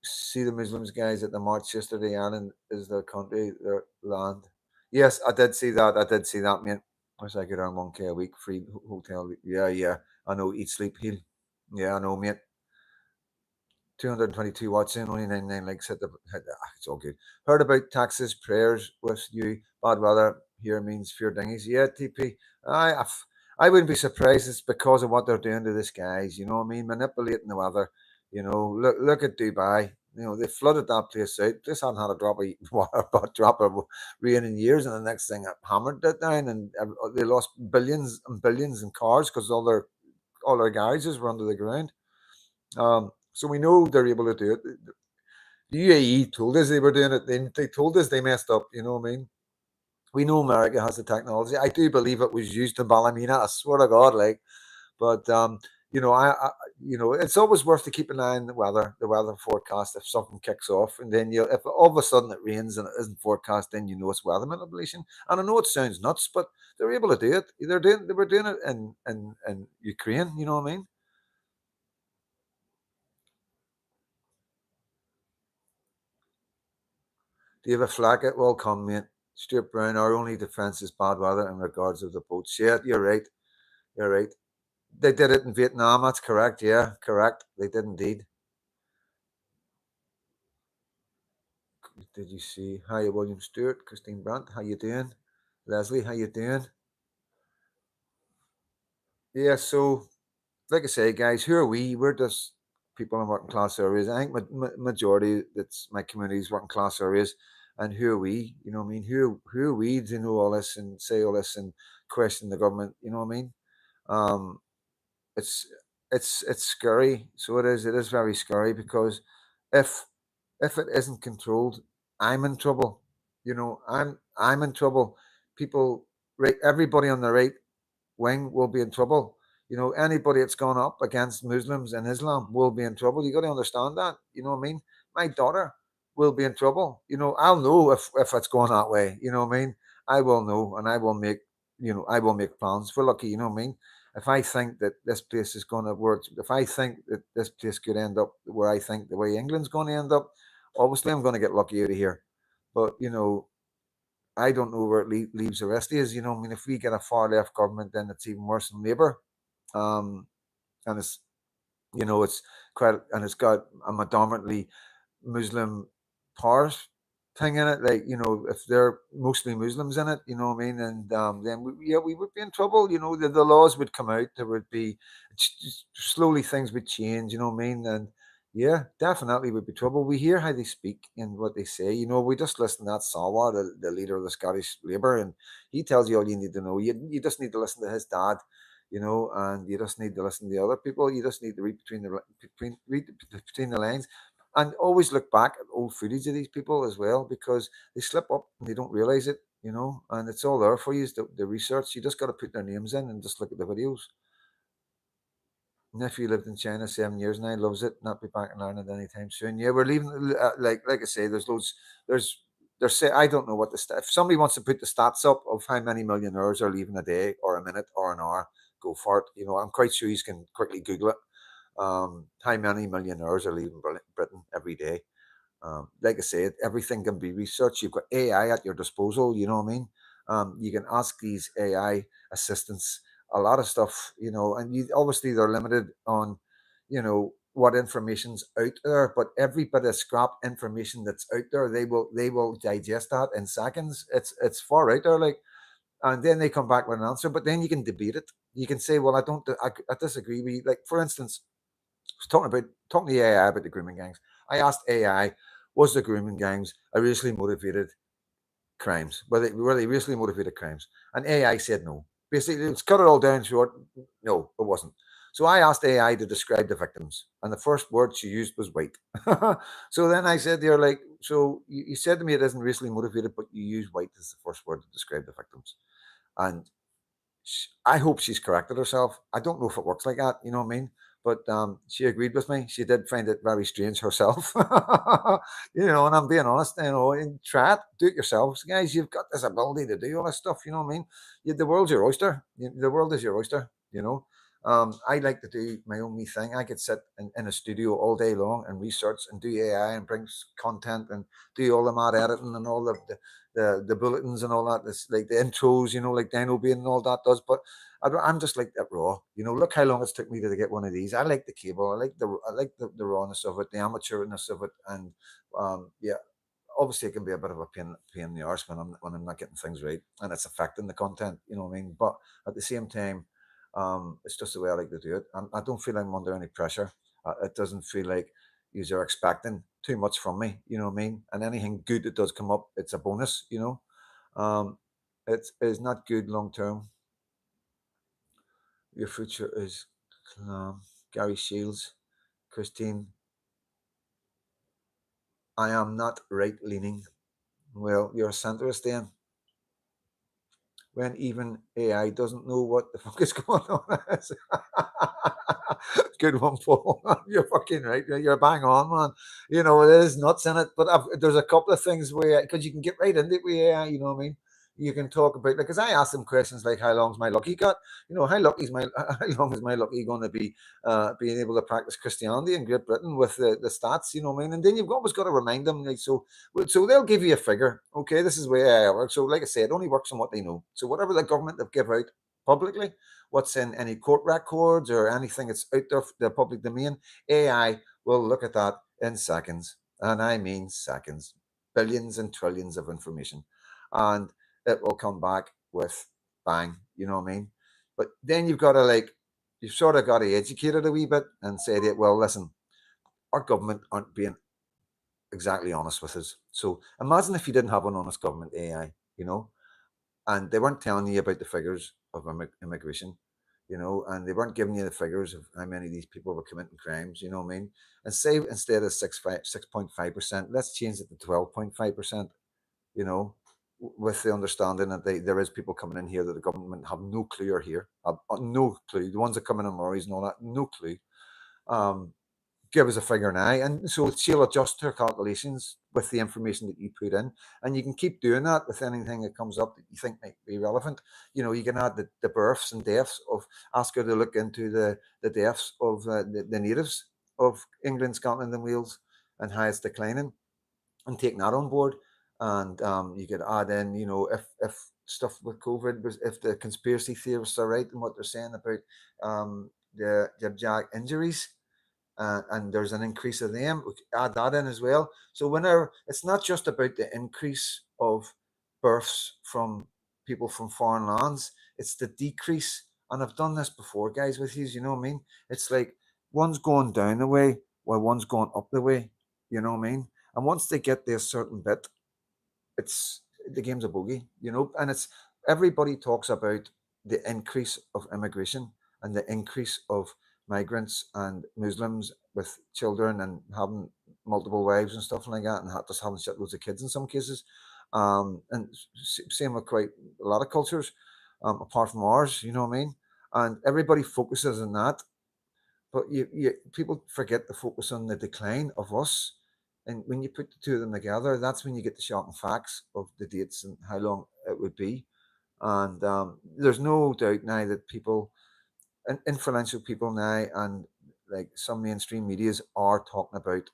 See the Muslims guys at the march yesterday. Ireland is their country, their land. Yes, I did see that. I did see that, mate. I was like around 1K a week, free hotel. Yeah, yeah. I know. Eat, sleep, heal. Yeah, I know, mate. 222 watts in, only 99 likes. It's all good. Heard about taxes, prayers with you. Bad weather here means fear dinghies. Yeah, TP. I wouldn't be surprised. It's because of what they're doing to the skies. You know what I mean? Manipulating the weather. Look at Dubai. They flooded that place out. This hadn't had a drop of water, but drop of rain in years, and the next thing it hammered it down, and they lost billions and billions in cars because all their garages were under the ground. So we know they're able to do it. The UAE told us they were doing it. They told us they messed up. You know what I mean? We know America has the technology. I do believe it was used in Ballymena. I swear to God, like. But it's always worth to keep an eye on the weather forecast. If something kicks off, and then if all of a sudden it rains and it isn't forecast, then you know it's weather manipulation. And I know it sounds nuts, but they're able to do it. They were doing it in Ukraine. You know what I mean? Do you have a flag? It will come, mate. Stuart Brown, our only defence is bad weather in regards of the boats. Yeah, you're right. You're right. They did it in Vietnam. That's correct. Yeah, correct. They did indeed. Did you see? Hi, William Stewart, Christine Brandt. How you doing? Leslie, how you doing? Yeah. So, like I say, guys, who are we? We're just people in working class areas. I think majority that's my community's working class areas. And who are we? You know what I mean? Who are we to know all this and say all this and question the government? You know what I mean? Um, it's it's scary. So it is. It is very scary because if if it isn't controlled, I'm in trouble. I'm in trouble. People, right? Everybody on the right wing will be in trouble. Anybody that's gone up against Muslims and Islam will be in trouble. You got to understand that. You know what I mean? My daughter will be in trouble. I'll know if it's going that way. You know what I mean? I will know, and I will make plans for lucky. You know what I mean? If I think that this place is going to work, if I think that this place could end up where I think the way England's going to end up, obviously I'm going to get lucky out of here. But I don't know where it leaves the rest is. I mean, if we get a far left government, then it's even worse than Labour. Um, and it's quite, and it's got a predominantly Muslim powers thing in it. Like, if they're mostly Muslims in it, you know what I mean? And then we would be in trouble. The laws would come out. There would be slowly things would change. You know what I mean? And yeah, definitely would be trouble. We hear how they speak and what they say. We just listen to that Sawa, the leader of the Scottish Labour, and he tells you all you need to know. You just need to listen to his dad, and you just need to listen to the other people. You just need to read between the lines, and always look back at old footage of these people as well, because they slip up and they don't realize it. And it's all there for you. Is the research. You just got to put their names in and just look at the videos. Nephew lived in China 7 years now, loves it. Not be back in Ireland anytime soon. Yeah, we're leaving. Like I say, there's loads. There's say I don't know what if somebody wants to put the stats up of how many millionaires are leaving a day or a minute or an hour, go for it. I'm quite sure you can quickly Google it. How many millionaires are leaving Britain every day? Like I said, everything can be researched. You've got AI at your disposal. You know what I mean? You can ask these AI assistants a lot of stuff, and obviously they're limited on, what information's out there, but every bit of scrap information that's out there, they will digest that in seconds. It's far out there, like, and then they come back with an answer. But then you can debate it. You can say, well, I disagree with you. Like, for instance, was talking to AI about the grooming gangs. I asked AI, was the grooming gangs a racially motivated crimes? Were they racially motivated crimes? And AI said no. Basically, let's cut it all down short. No, it wasn't. So I asked AI to describe the victims, and the first word she used was white. So then I said, "They're like, so you said to me it isn't racially motivated, but you use white as the first word to describe the victims." And I hope she's corrected herself. I don't know if it works like that. You know what I mean? But she agreed with me. She did find it very strange herself. And I'm being honest, and try it, do it yourselves. Guys, you've got this ability to do all this stuff, you know what I mean? The world's your oyster. The world is your oyster. I like to do my own wee thing. I could sit in a studio all day long and research and do AI and bring content and do all the mad editing and all the bulletins and all that. This like the intros, like Dino Bean and all that does. But I'm just like that raw. Look how long it's took me to get one of these. I like the cable. I like the rawness of it, the amateurness of it, and yeah. Obviously, it can be a bit of a pain in the arse when I'm not getting things right, and it's affecting the content. You know what I mean? But at the same time, it's just the way I like to do it. I don't feel I'm under any pressure. It doesn't feel like you're expecting too much from me. You know what I mean? And anything good that does come up, it's a bonus. It's not good long term. Your future is Gary Shields, Christine. I am not right leaning. Well, you're a centrist then. When even AI doesn't know what the fuck is going on. Good one, Paul. You're fucking right. You're bang on, man. It is nuts in it. But there's a couple of things where, because you can get right into it with AI, you know what I mean? You can talk about, because I asked them questions like, how long's my lucky got? How long is my lucky going to be being able to practice Christianity in Great Britain with the stats, you know what I mean? And then you've always got to remind them, like, so they'll give you a figure. Okay, this is where I work. So, like I said, it only works on what they know. So whatever the government have give out publicly, what's in any court records or anything that's out there, the public domain, AI will look at that in seconds, and I mean seconds, billions and trillions of information, and it will come back with bang. You know what I mean? But then you've sort of got to educate it a wee bit and say that, well, listen, our government aren't being exactly honest with us. So imagine if you didn't have an honest government AI, and they weren't telling you about the figures of immigration, and they weren't giving you the figures of how many of these people were committing crimes, you know what I mean? And say instead of 6.5%, let's change it to 12.5%, with the understanding that there is people coming in here that the government have no clue are here, have no clue. The ones that come in on lorries and all that, no clue. Give us a figure now. And so she'll adjust her calculations with the information that you put in. And you can keep doing that with anything that comes up that you think might be relevant. You can add the births and deaths of, ask her to look into the deaths of the natives of England, Scotland, and Wales and how it's declining, and taking that on board. And you could add in, if stuff with COVID was, if the conspiracy theorists are right in what they're saying about the jack injuries, and there's an increase of them. We could add that in as well. So whenever, it's not just about the increase of births from people from foreign lands, it's the decrease. And I've done this before, guys, with you. You know what I mean? It's like one's going down the way while one's going up the way. You know what I mean? And once they get their certain bit, it's the game's a bogey, and it's, everybody talks about the increase of immigration and the increase of migrants and Muslims with children and having multiple wives and stuff like that, and just having shitloads of kids in some cases. And same with quite a lot of cultures, apart from ours, you know what I mean? And everybody focuses on that, but people forget to focus on the decline of us. And when you put the two of them together, that's when you get the shocking facts of the dates and how long it would be. And there's no doubt now that people, influential people now, and like some mainstream medias are talking about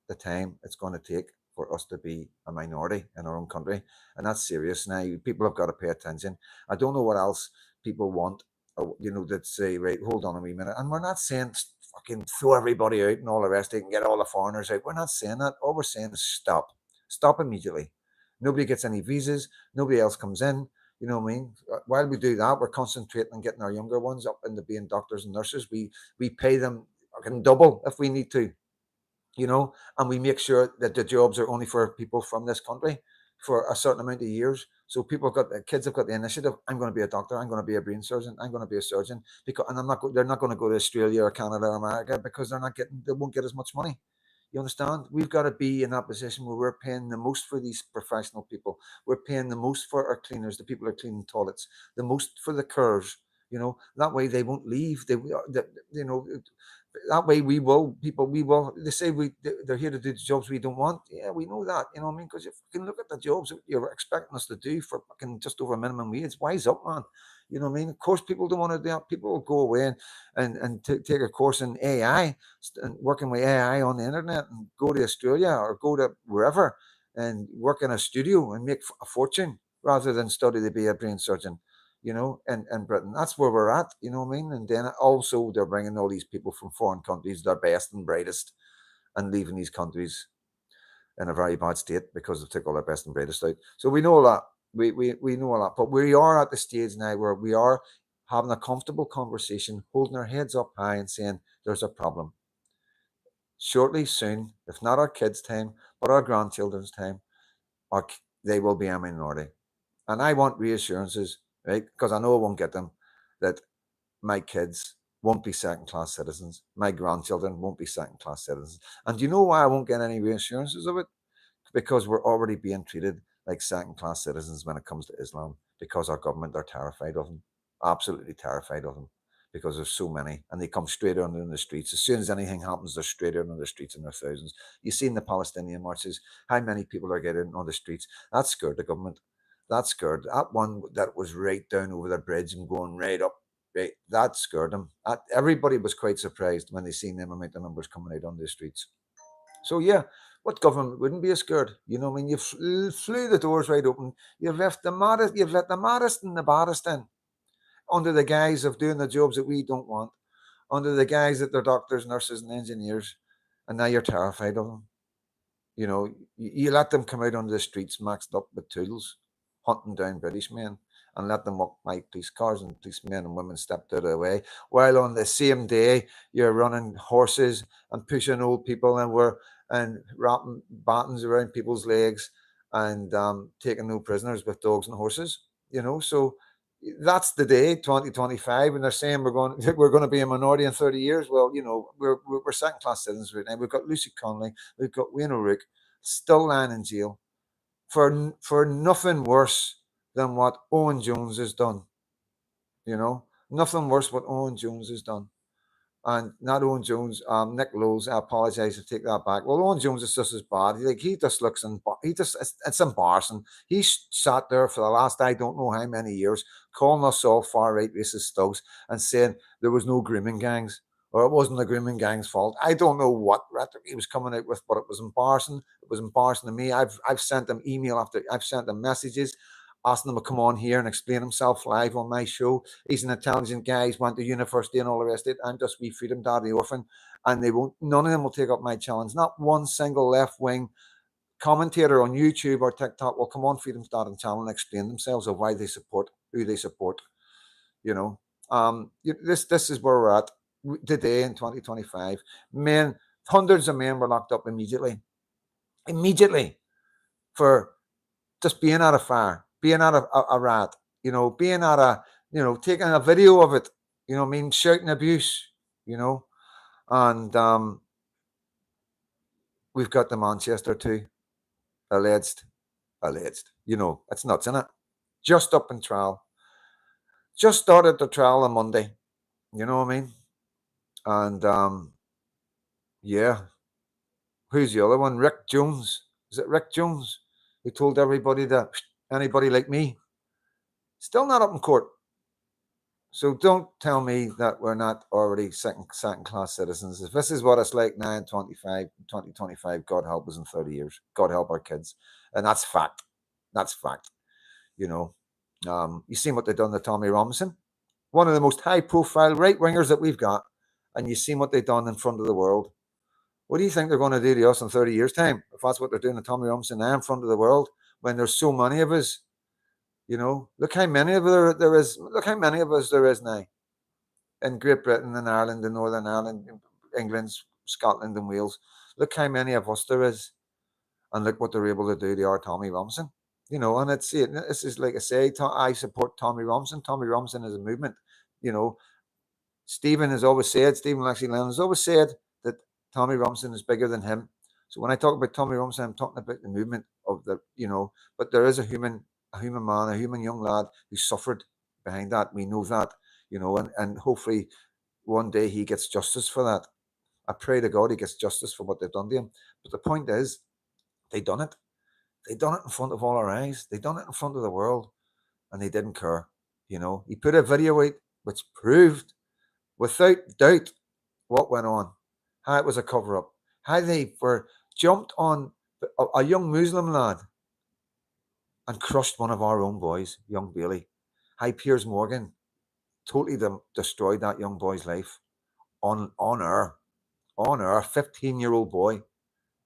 the time it's going to take for us to be a minority in our own country. And that's serious now. People have got to pay attention. I don't know what else people want, that say, right, hold on a wee minute. And we're not saying fucking throw everybody out and all the rest of it and get all the foreigners out. We're not saying that. All we're saying is stop. Stop immediately. Nobody gets any visas. Nobody else comes in. You know what I mean? While we do that, we're concentrating on getting our younger ones up into being doctors and nurses. We pay them fucking double if we need to, and we make sure that the jobs are only for people from this country for a certain amount of years. So kids have got the initiative. I'm going to be a doctor. I'm going to be a brain surgeon. I'm going to be a surgeon, and they're not going to go to Australia or Canada or America because they won't get as much money. You understand? We've got to be in that position where we're paying the most for these professional people. We're paying the most for our cleaners, the people who are cleaning toilets, the most for the carers. That way they won't leave. That way we will, they say they're here to do the jobs we don't want. Yeah, we know that, you know what I mean? Because if you can look at the jobs that you're expecting us to do for fucking just over minimum wage, wise up, man. You know what I mean? Of course, people don't want to do that. People will go away and take a course in AI and working with AI on the internet and go to Australia or go to wherever and work in a studio and make a fortune rather than study to be a brain surgeon, you know, in Britain. That's where we're at, you know what I mean? And then also they're bringing all these people from foreign countries, their best and brightest, and leaving these countries in a very bad state because they took all their best and brightest out. So we know a lot. We know a lot. But we are at the stage now where we are having a comfortable conversation, holding our heads up high and saying there's a problem. Shortly, soon, if not our kids' time, but our grandchildren's time, they will be a minority. And I want reassurances, right? Because I know I won't get them, that my kids won't be second-class citizens. My grandchildren won't be second-class citizens. And do you know why I won't get any reassurances of it? Because we're already being treated like second-class citizens when it comes to Islam, because our government are terrified of them, absolutely terrified of them, because there's so many, and they come straight on in the streets. As soon as anything happens, they're straight out on the streets in their thousands. You've seen the Palestinian marches, how many people are getting on the streets. That scared the government. That scared that one that was right down over the bridge and going right up. Right, that scared them. Everybody was quite surprised when they seen them amount of numbers coming out on the streets. So yeah, what government wouldn't be scared? You know, I mean, you flew the doors right open. You've let the maddest and the baddest in, under the guise of doing the jobs that we don't want, under the guise that they're doctors, nurses, and engineers, and now you're terrified of them. You know, you let them come out onto the streets maxed up with tools, hunting down British men, and let them walk by police cars, and policemen and women stepped out of the way. While on the same day, you're running horses and pushing old people and wrapping battens around people's legs and taking no prisoners with dogs and horses. You know, so that's the day 2025, and they're saying we're going to be a minority in 30 years. Well, you know, we're second class citizens right now. We've got Lucy Connolly, we've got Wayne O'Rourke still lying in jail for nothing worse than what Owen Jones has done. You know, nothing worse what Owen Jones has done. And not Owen Jones, Nick Lowe's. I apologise to take that back. Well, Owen Jones is just as bad. He just looks it's embarrassing. He sat there for the last I don't know how many years, calling us all far right racist thugs and saying there was no grooming gangs or it wasn't the grooming gang's fault. I don't know what rhetoric he was coming out with, but it was embarrassing. It was embarrassing to me. I've sent him email after I've sent him messages asking him to come on here and explain himself live on my show. He's an intelligent guy. He's went to university and all the rest of it. I'm just wee freedom daddy orphan, and they won't. None of them will take up my challenge. Not one single left wing commentator on YouTube or TikTok will come on Freedom's Dad and channel and explain themselves of why they support who they support. You know, this is where we're at today in 2025. Men, hundreds of men were locked up immediately for just being at a fire, being at a rat, you know, being at taking a video of it, you know, I mean, shouting abuse, you know, and we've got the Manchester too, alleged, you know, it's nuts, isn't it? Just up in trial, just started the trial on Monday, you know what I mean? And yeah, who's the other one? Rick Jones, is it Rick Jones, who told everybody that anybody like me, still not up in court. So don't tell me that we're not already second class citizens. If this is what it's like now in 2025, God help us in 30 years. God help our kids. And that's fact. That's fact. You know, you seen what they've done to Tommy Robinson, one of the most high profile right wingers that we've got. And you seen what they've done in front of the world. What do you think they're going to do to us in 30 years' time? If that's what they're doing to Tommy Robinson now in front of the world, when there's so many of us. You know, look how many of there is. Look how many of us there is now in Great Britain and Ireland and Northern Ireland, England, Scotland and Wales. Look how many of us there is, and look what they're able to do to our Tommy Robinson. You know, and this is like I say, I support Tommy Robinson. Tommy Robinson is a movement. You know, Stephen Lexi Lennon has always said that Tommy Robinson is bigger than him. So when I talk about Tommy Robinson, I'm talking about the movement of but there is a human man, a human young lad who suffered behind that. We know that, and hopefully one day he gets justice for that. I pray to God he gets justice for what they've done to him. But the point is, they done it. They done it in front of all our eyes. They done it in front of the world, and they didn't care. He put a video out which proved without doubt what went on, how it was a cover-up, how they were jumped on a young Muslim lad and crushed one of our own boys, young Bailey. How Piers Morgan totally destroyed that young boy's life on our 15-year-old boy.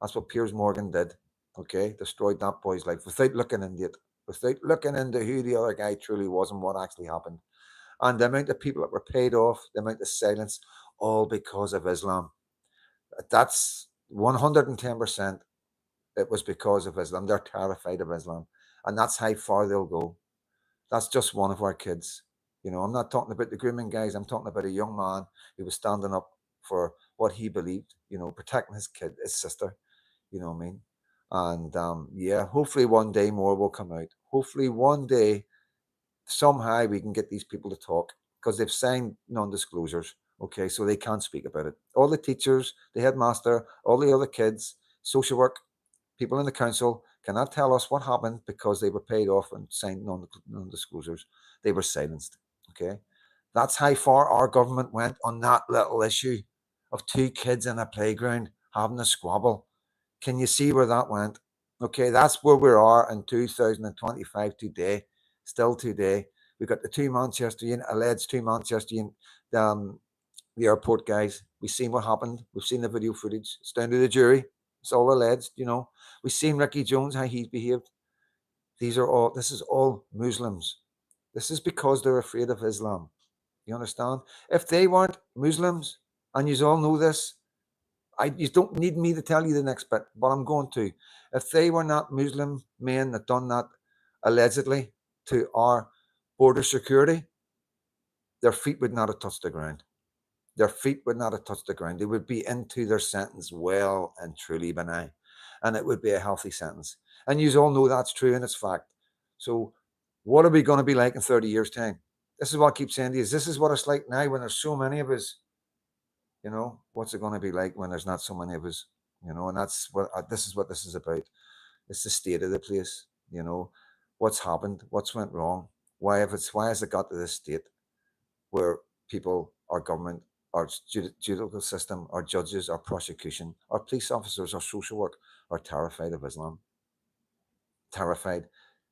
That's what Piers Morgan did. Okay, destroyed that boy's life without looking into it, without looking into who the other guy truly was and what actually happened. And the amount of people that were paid off, the amount of silence, all because of Islam. That's 110%. It was because of Islam. They're terrified of Islam. And that's how far they'll go. That's just one of our kids. I'm not talking about the grooming guys. I'm talking about a young man who was standing up for what he believed, protecting his kid, his sister. You know what I mean? And yeah, hopefully one day more will come out. Hopefully one day, somehow we can get these people to talk, because they've signed non-disclosures. Okay, so they can't speak about it. All the teachers, the headmaster, all the other kids, social work, people in the council cannot tell us what happened because they were paid off and signed non-disclosures. They were silenced. Okay, that's how far our government went on that little issue of two kids in a playground having a squabble. Can you see where that went? Okay, that's where we are in 2025 today. Still today, we've got the two Manchesterian, alleged two Manchesterian, the airport guys. We've seen what happened. We've seen the video footage. It's down to the jury. It's all alleged, We've seen Ricky Jones, how he's behaved. This is all Muslims. This is because they're afraid of Islam. You understand? If they weren't Muslims, and you all know this, you don't need me to tell you the next bit, but I'm going to. If they were not Muslim men that done that allegedly to our border security, their feet would not have touched the ground. Their feet would not have touched the ground. They would be into their sentence well and truly benign. And it would be a healthy sentence. And you all know that's true and it's fact. So what are we going to be like in 30 years' time? This is what I keep saying to you. This is what it's like now when there's so many of us. What's it going to be like when there's not so many of us? And that's what this is about. It's the state of the place. What's happened, what's went wrong, why has it got to this state where people, our government, our judicial system, our judges, our prosecution, our police officers, our social work are terrified of Islam. Terrified.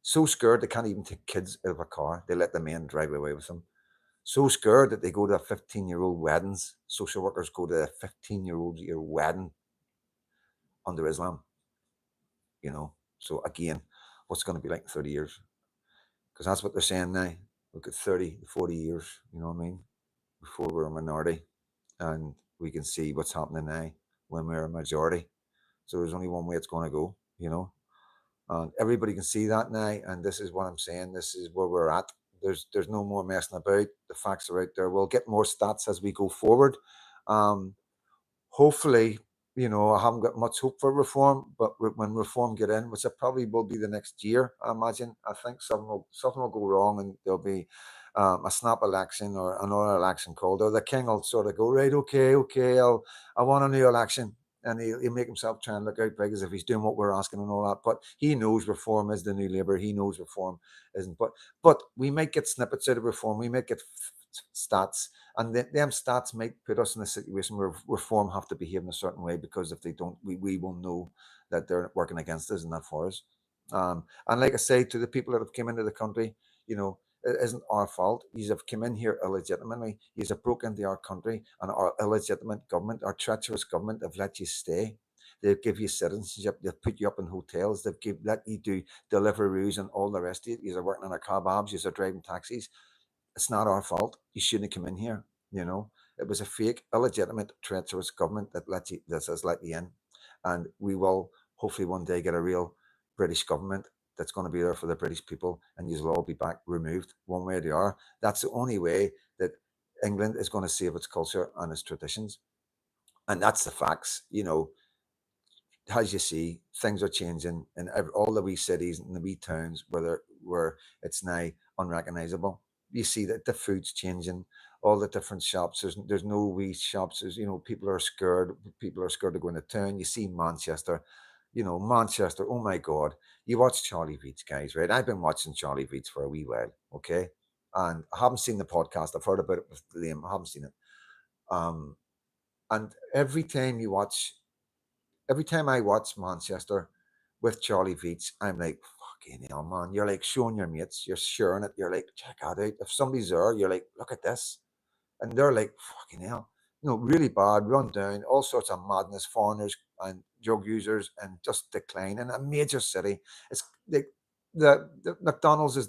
So scared they can't even take kids out of a car. They let the men drive away with them. So scared that they go to 15-year-old weddings. Social workers go to a 15-year-old wedding under Islam. So again, what's going to be like in 30 years? Because that's what they're saying now. Look at 30, 40 years, you know what I mean? Before we're a minority. And we can see what's happening now when we're a majority. So there's only one way it's going to go, And everybody can see that now. And this is what I'm saying. This is where we're at. There's no more messing about. The facts are out there. We'll get more stats as we go forward. Hopefully, I haven't got much hope for reform, but when reform get in, which it probably will be the next year, I imagine, I think something will go wrong and there'll be a snap election or another election called, or the king will sort of go, right, okay, I want a new election. And he'll make himself try and look out big as if he's doing what we're asking and all that. But he knows reform is the new Labour. He knows reform isn't. But we might get snippets out of reform. We might get stats. And them stats might put us in a situation where reform have to behave in a certain way, because if they don't, we will know that they're working against us and not for us. And like I say, to the people that have come into the country, it isn't our fault. You have come in here illegitimately. You have broken into our country, and our illegitimate government, our treacherous government, have let you stay. They'll give you citizenship. They'll put you up in hotels. They've let you do Deliveroo's and all the rest of it. You're working on a kebabs. You're driving taxis. It's not our fault. You shouldn't have come in here. It was a fake, illegitimate, treacherous government that has let you in. And we will hopefully one day get a real British government that's going to be there for the British people, and you'll all be back removed one way or the other. That's the only way that England is going to save its culture and its traditions. And that's the facts. As you see, things are changing in all the wee cities and the wee towns where it's now unrecognizable. you see that the food's changing. All the different shops. There's no wee shops. People are scared. People are scared to go into town. You see Manchester. Manchester. Oh my God! You watch Charlie Veets, guys, right? I've been watching Charlie Veets for a wee while. Okay, and I haven't seen the podcast. I've heard about it with Liam. I haven't seen it. Um, and every time I watch Manchester with Charlie Veets, I'm like, fucking hell, man. You're like showing your mates, you're sharing it. You're like, check that out. If somebody's there, you're like, look at this. And they're like, fucking hell. Really bad, run down, all sorts of madness, foreigners and drug users, and just decline in a major city. It's like the McDonald's is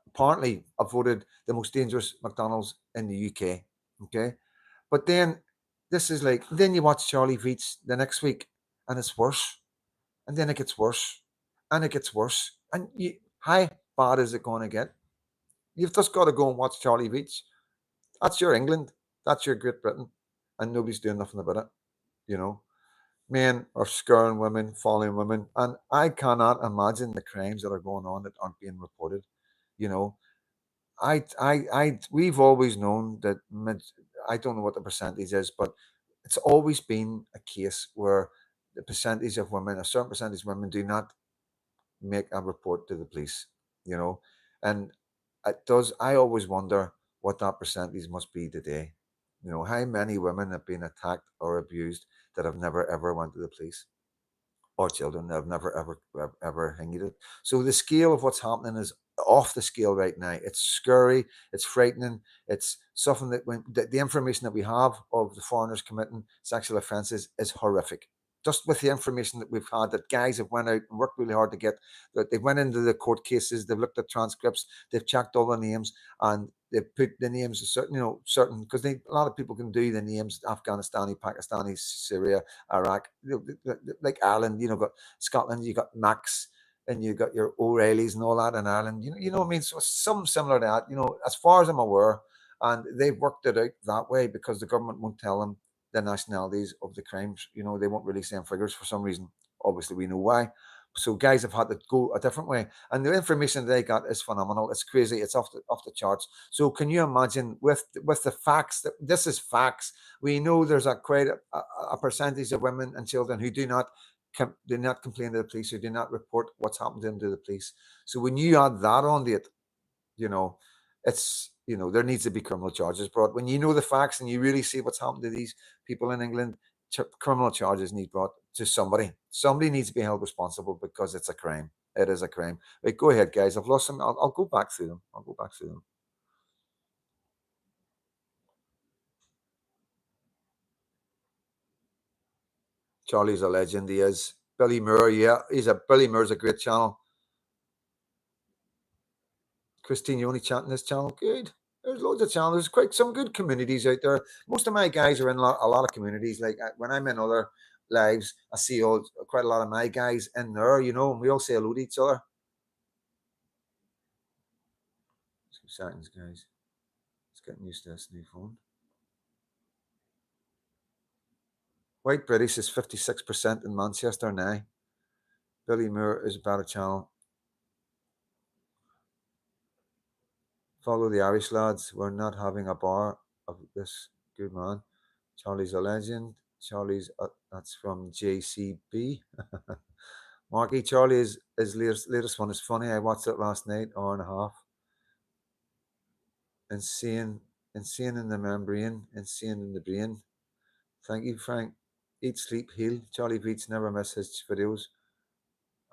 apparently voted the most dangerous McDonald's in the UK. Okay, but then this is like, then you watch Charlie Veets the next week, and it's worse, and then it gets worse, and it gets worse, and how bad is it going to get? You've just got to go and watch Charlie Veets. That's your England. That's your Great Britain. And nobody's doing nothing about it. You know, Men are scaring women, following women. And I cannot imagine the crimes that are going on that aren't being reported. You know, we've always known that I don't know what the percentage is, but it's always been a case where the percentage of women, a certain percentage of women, do not make a report to the police, and I always wonder what that percentage must be today. How many women have been attacked or abused that have never ever went to the police, or children that have never ever hindered it. So the scale of what's happening is off the scale right now. It's scary, it's frightening, it's something that when the information that we have of the foreigners committing sexual offences is horrific. Just with the information that we've had, that guys have went out and worked really hard to get, that they went into the court cases, they've looked at transcripts, they've checked all the names, and they've put the names of certain, because a lot of people can do the names: Afghanistani, Pakistani, Syria, Iraq, like Ireland. Got Scotland, you got Max, and you got your O'Reillys and all that in Ireland. What I mean? So some similar to that. As far as I'm aware, and they've worked it out that way because the government won't tell them the nationalities of the crimes. They won't release them figures for some reason. Obviously, we know why. So guys have had to go a different way, and the information they got is phenomenal. It's crazy. It's off the charts. So can you imagine with the facts that this is facts? We know there's quite a percentage of women and children who do not complain to the police, who do not report what's happened to them to the police. So when you add that on to it, you know, it's there needs to be criminal charges brought. When you know the facts and you really see what's happened to these people in England, criminal charges need brought to somebody. Somebody needs to be held responsible because it's a crime. It is a crime. Right, go ahead, guys. I've lost them. I'll go back through them. I'll go back through them. Charlie's a legend. He is. Billy Moore, yeah, Billy Moore's a great channel. Christine, you only chatting this channel? Good. There's loads of channels. There's quite some good communities out there. Most of my guys are in a lot of communities. Like when I'm in other lives, I see quite a lot of my guys in there, and we all say hello to each other. 2 seconds, guys. It's getting used to this new phone. White British is 56% in Manchester now. Billy Moore is a better channel. Follow the Irish lads. We're not having a bar of this. Good man. Charlie's a legend. Charlie's that's from JCB. Marky, Charlie is his latest one is funny. I watched it last night, hour and a half. Insane in the membrane, insane in the brain. Thank you, Frank. Eat, sleep, heal. Charlie Beats never miss his videos.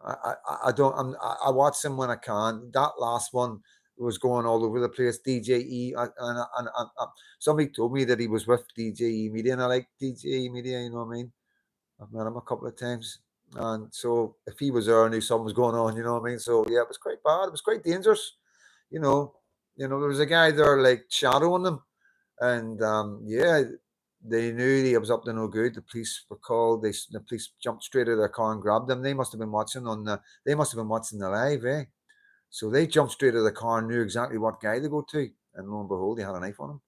I don't. I watch him when I can. That last one was going all over the place. DJE, and somebody told me that he was with DJE Media, and I like DJE Media. You know what I mean? I've met him a couple of times, and so if he was there, I knew something was going on. You know what I mean? So yeah, it was quite bad. It was quite dangerous. You know, there was a guy there like shadowing them, and yeah, they knew he was up to no good. The police were called. The police jumped straight out of their car and grabbed them. They must have been watching They must have been watching the live, eh? So they jumped straight out of the car and knew exactly what guy to go to, and lo and behold, he had a knife on him.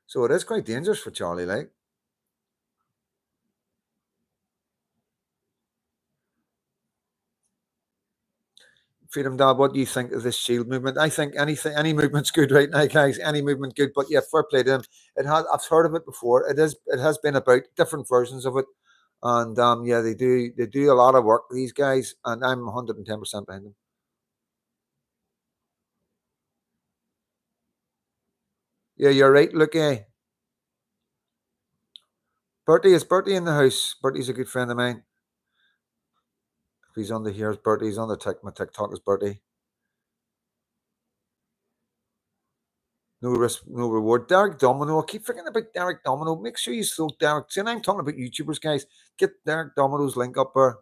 So it is quite dangerous for Charlie, like. Freedom Dad, what do you think of this Shield movement? I think any movement's good right now, guys. Any movement good, but yeah, fair play to them. It has. I've heard of it before. It has been about different versions of it, and yeah, they do a lot of work. These guys, and I'm 110% behind them. Yeah, you're right. Look, Bertie is Bertie in the house. Bertie's a good friend of mine. If he's on the here, Bertie's on the my TikTok is Bertie. No risk, no reward. Derek Domino. I keep forgetting about Derek Domino. Make sure you throw Derek. See, and I'm talking about YouTubers, guys. Get Derek Domino's link up there.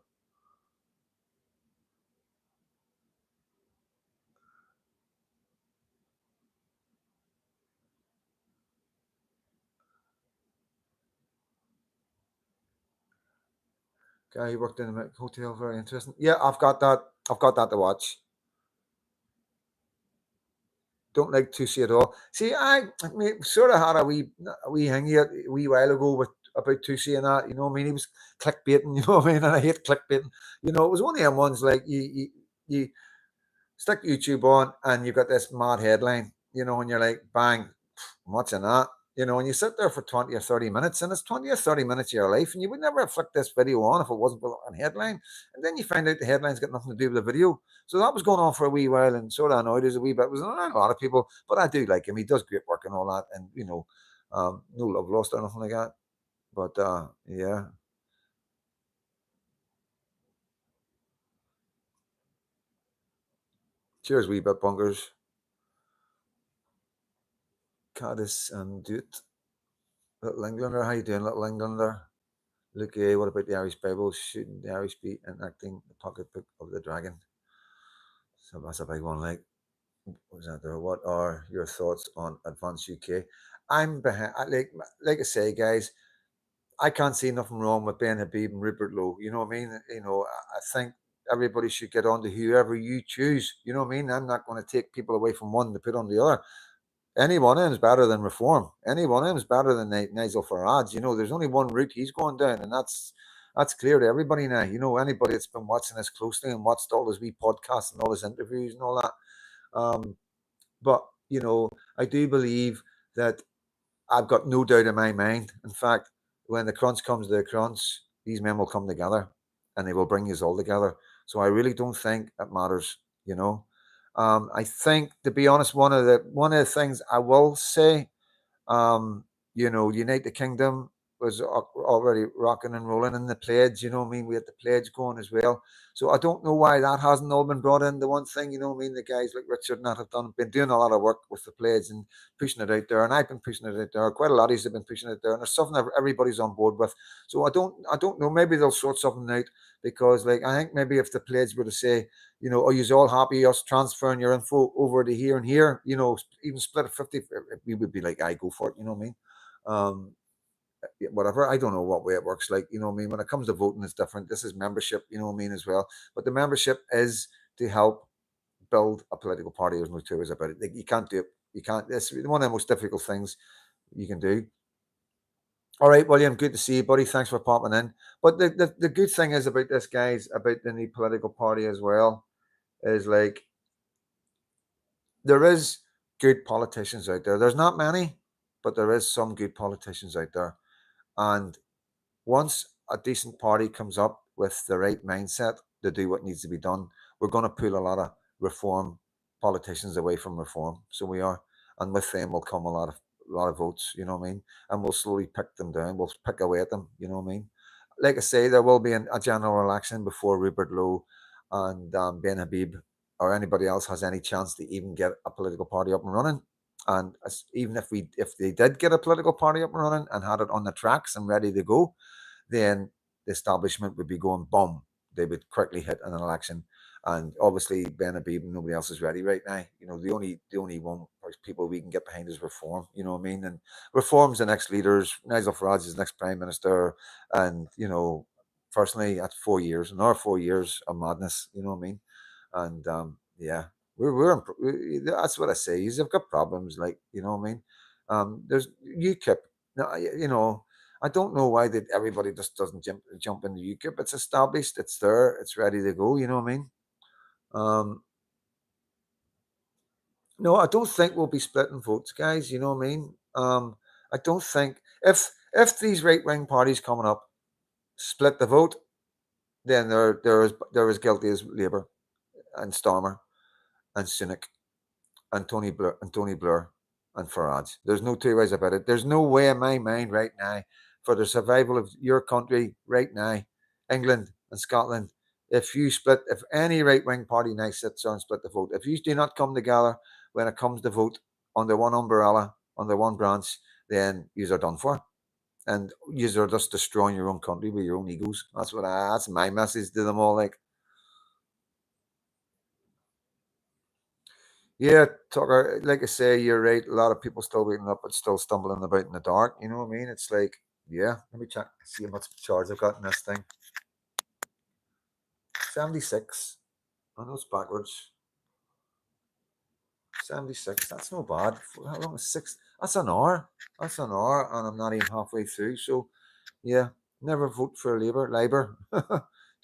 Guy who worked in a hotel, very interesting. Yeah, I've got that. I've got that to watch. Don't like to see it all. See, I mean, sort of had a wee hang here a wee while ago with about Tusi and that. You know what I mean? He was clickbaiting. You know what I mean? And I hate clickbaiting. You know, it was one of them ones like you stick YouTube on and you've got this mad headline. You know, and you're like, bang, what's in that? You know, and you sit there for 20 or 30 minutes, and it's 20 or 30 minutes of your life, and you would never have flicked this video on if it wasn't for a headline. And then you find out the headline's got nothing to do with the video. So that was going on for a wee while and sort of annoyed us a wee bit. It was annoying a lot of people, but I do like him. He does great work and all that, and you know, no love lost or nothing like that. But yeah. Cheers, wee bit bunkers. Caddis and Dude. Little Englander, how you doing, little Englander? Look, what about the Irish Bible? Shooting the Irish beat and acting the pocketbook of the dragon. So that's a big one. Like, what was that there? What are your thoughts on Advanced UK? I'm behind. Like I say, guys, I can't see nothing wrong with Ben Habib and Rupert Lowe. You know what I mean? You know, I think everybody should get on to whoever you choose. You know what I mean? I'm not going to take people away from one to put on the other. Any one of them is better than Reform. Any one of them is better than Nigel Farage. You know, there's only one route he's going down, and that's clear to everybody now. You know, anybody that's been watching this closely and watched all his wee podcasts and all his interviews and all that. But you know, I do believe that I've got no doubt in my mind. In fact, when the crunch comes to the crunch, these men will come together, and they will bring us all together. So I really don't think it matters. You know, I think, to be honest, one of the things I will say, um, you know, United Kingdom was already rocking and rolling in the pledge. You know what I mean? We had the pledge going as well. So I don't know why that hasn't all been brought in. The one thing, you know what I mean? The guys like Richard and that have been doing a lot of work with the pledge and pushing it out there. And I've been pushing it out there. Quite a lot of you have been pushing it there. And there's something that everybody's on board with. So I don't know. Maybe they'll sort something out, because like I think maybe if the pledge were to say, you know, are you all happy us transferring your info over to here and here, you know, even split it 50, we would be like, I go for it, you know what I mean? Um, Whatever. I don't know what way it works. Like, you know what I mean? When it comes to voting, it's different. This is membership, you know what I mean, as well. But the membership is to help build a political party. There's no two ways about it. Like, you can't do it. You can't. It's one of the most difficult things you can do. All right, William, good to see you, buddy. Thanks for popping in. But the good thing is about this, guys, about the new political party as well, is like there is good politicians out there. There's not many, but there is some good politicians out there. And once a decent party comes up with the right mindset to do what needs to be done, we're going to pull a lot of reform politicians away from reform. So we are, and with them will come a lot of votes. You know what I mean? And we'll slowly pick them down. We'll pick away at them. You know what I mean? Like I say, there will be a general election before Rupert Lowe and Ben Habib or anybody else has any chance to even get a political party up and running. And even if they did get a political party up and running and had it on the tracks and ready to go, then the establishment would be going boom. They would quickly hit an election. And obviously Ben Habib and nobody else is ready right now. You know, the only one people we can get behind is reform, you know what I mean? And reform's the next leaders, Nigel Farage is the next Prime Minister, and you know, personally at 4 years, another 4 years of madness, you know what I mean? And yeah, that's what I say. You've got problems, like, you know what I mean? There's UKIP. No, you know, I don't know why that everybody just doesn't jump into UKIP. It's established, it's there, it's ready to go. You know what I mean? No, I don't think we'll be splitting votes, guys. You know what I mean? I don't think if these right wing parties coming up split the vote, then they're as guilty as Labour and Starmer and Sunak and Tony Blair and Farage. There's no two ways about it. There's no way in my mind right now for the survival of your country right now, England and Scotland. If any right wing party now sits there and split the vote, if you do not come together when it comes to vote under one umbrella, under one branch, then you are done for. And you are just destroying your own country with your own egos. That's my message to them all. Like, yeah, Tucker, like I say, you're right. A lot of people still waking up but still stumbling about in the dark. You know what I mean? It's like, yeah, let me check, see how much charge I've got in this thing. 76. I know it's backwards. 76. That's no bad. How long is six? That's an hour. That's an hour, and I'm not even halfway through. So, yeah, never vote for Labour.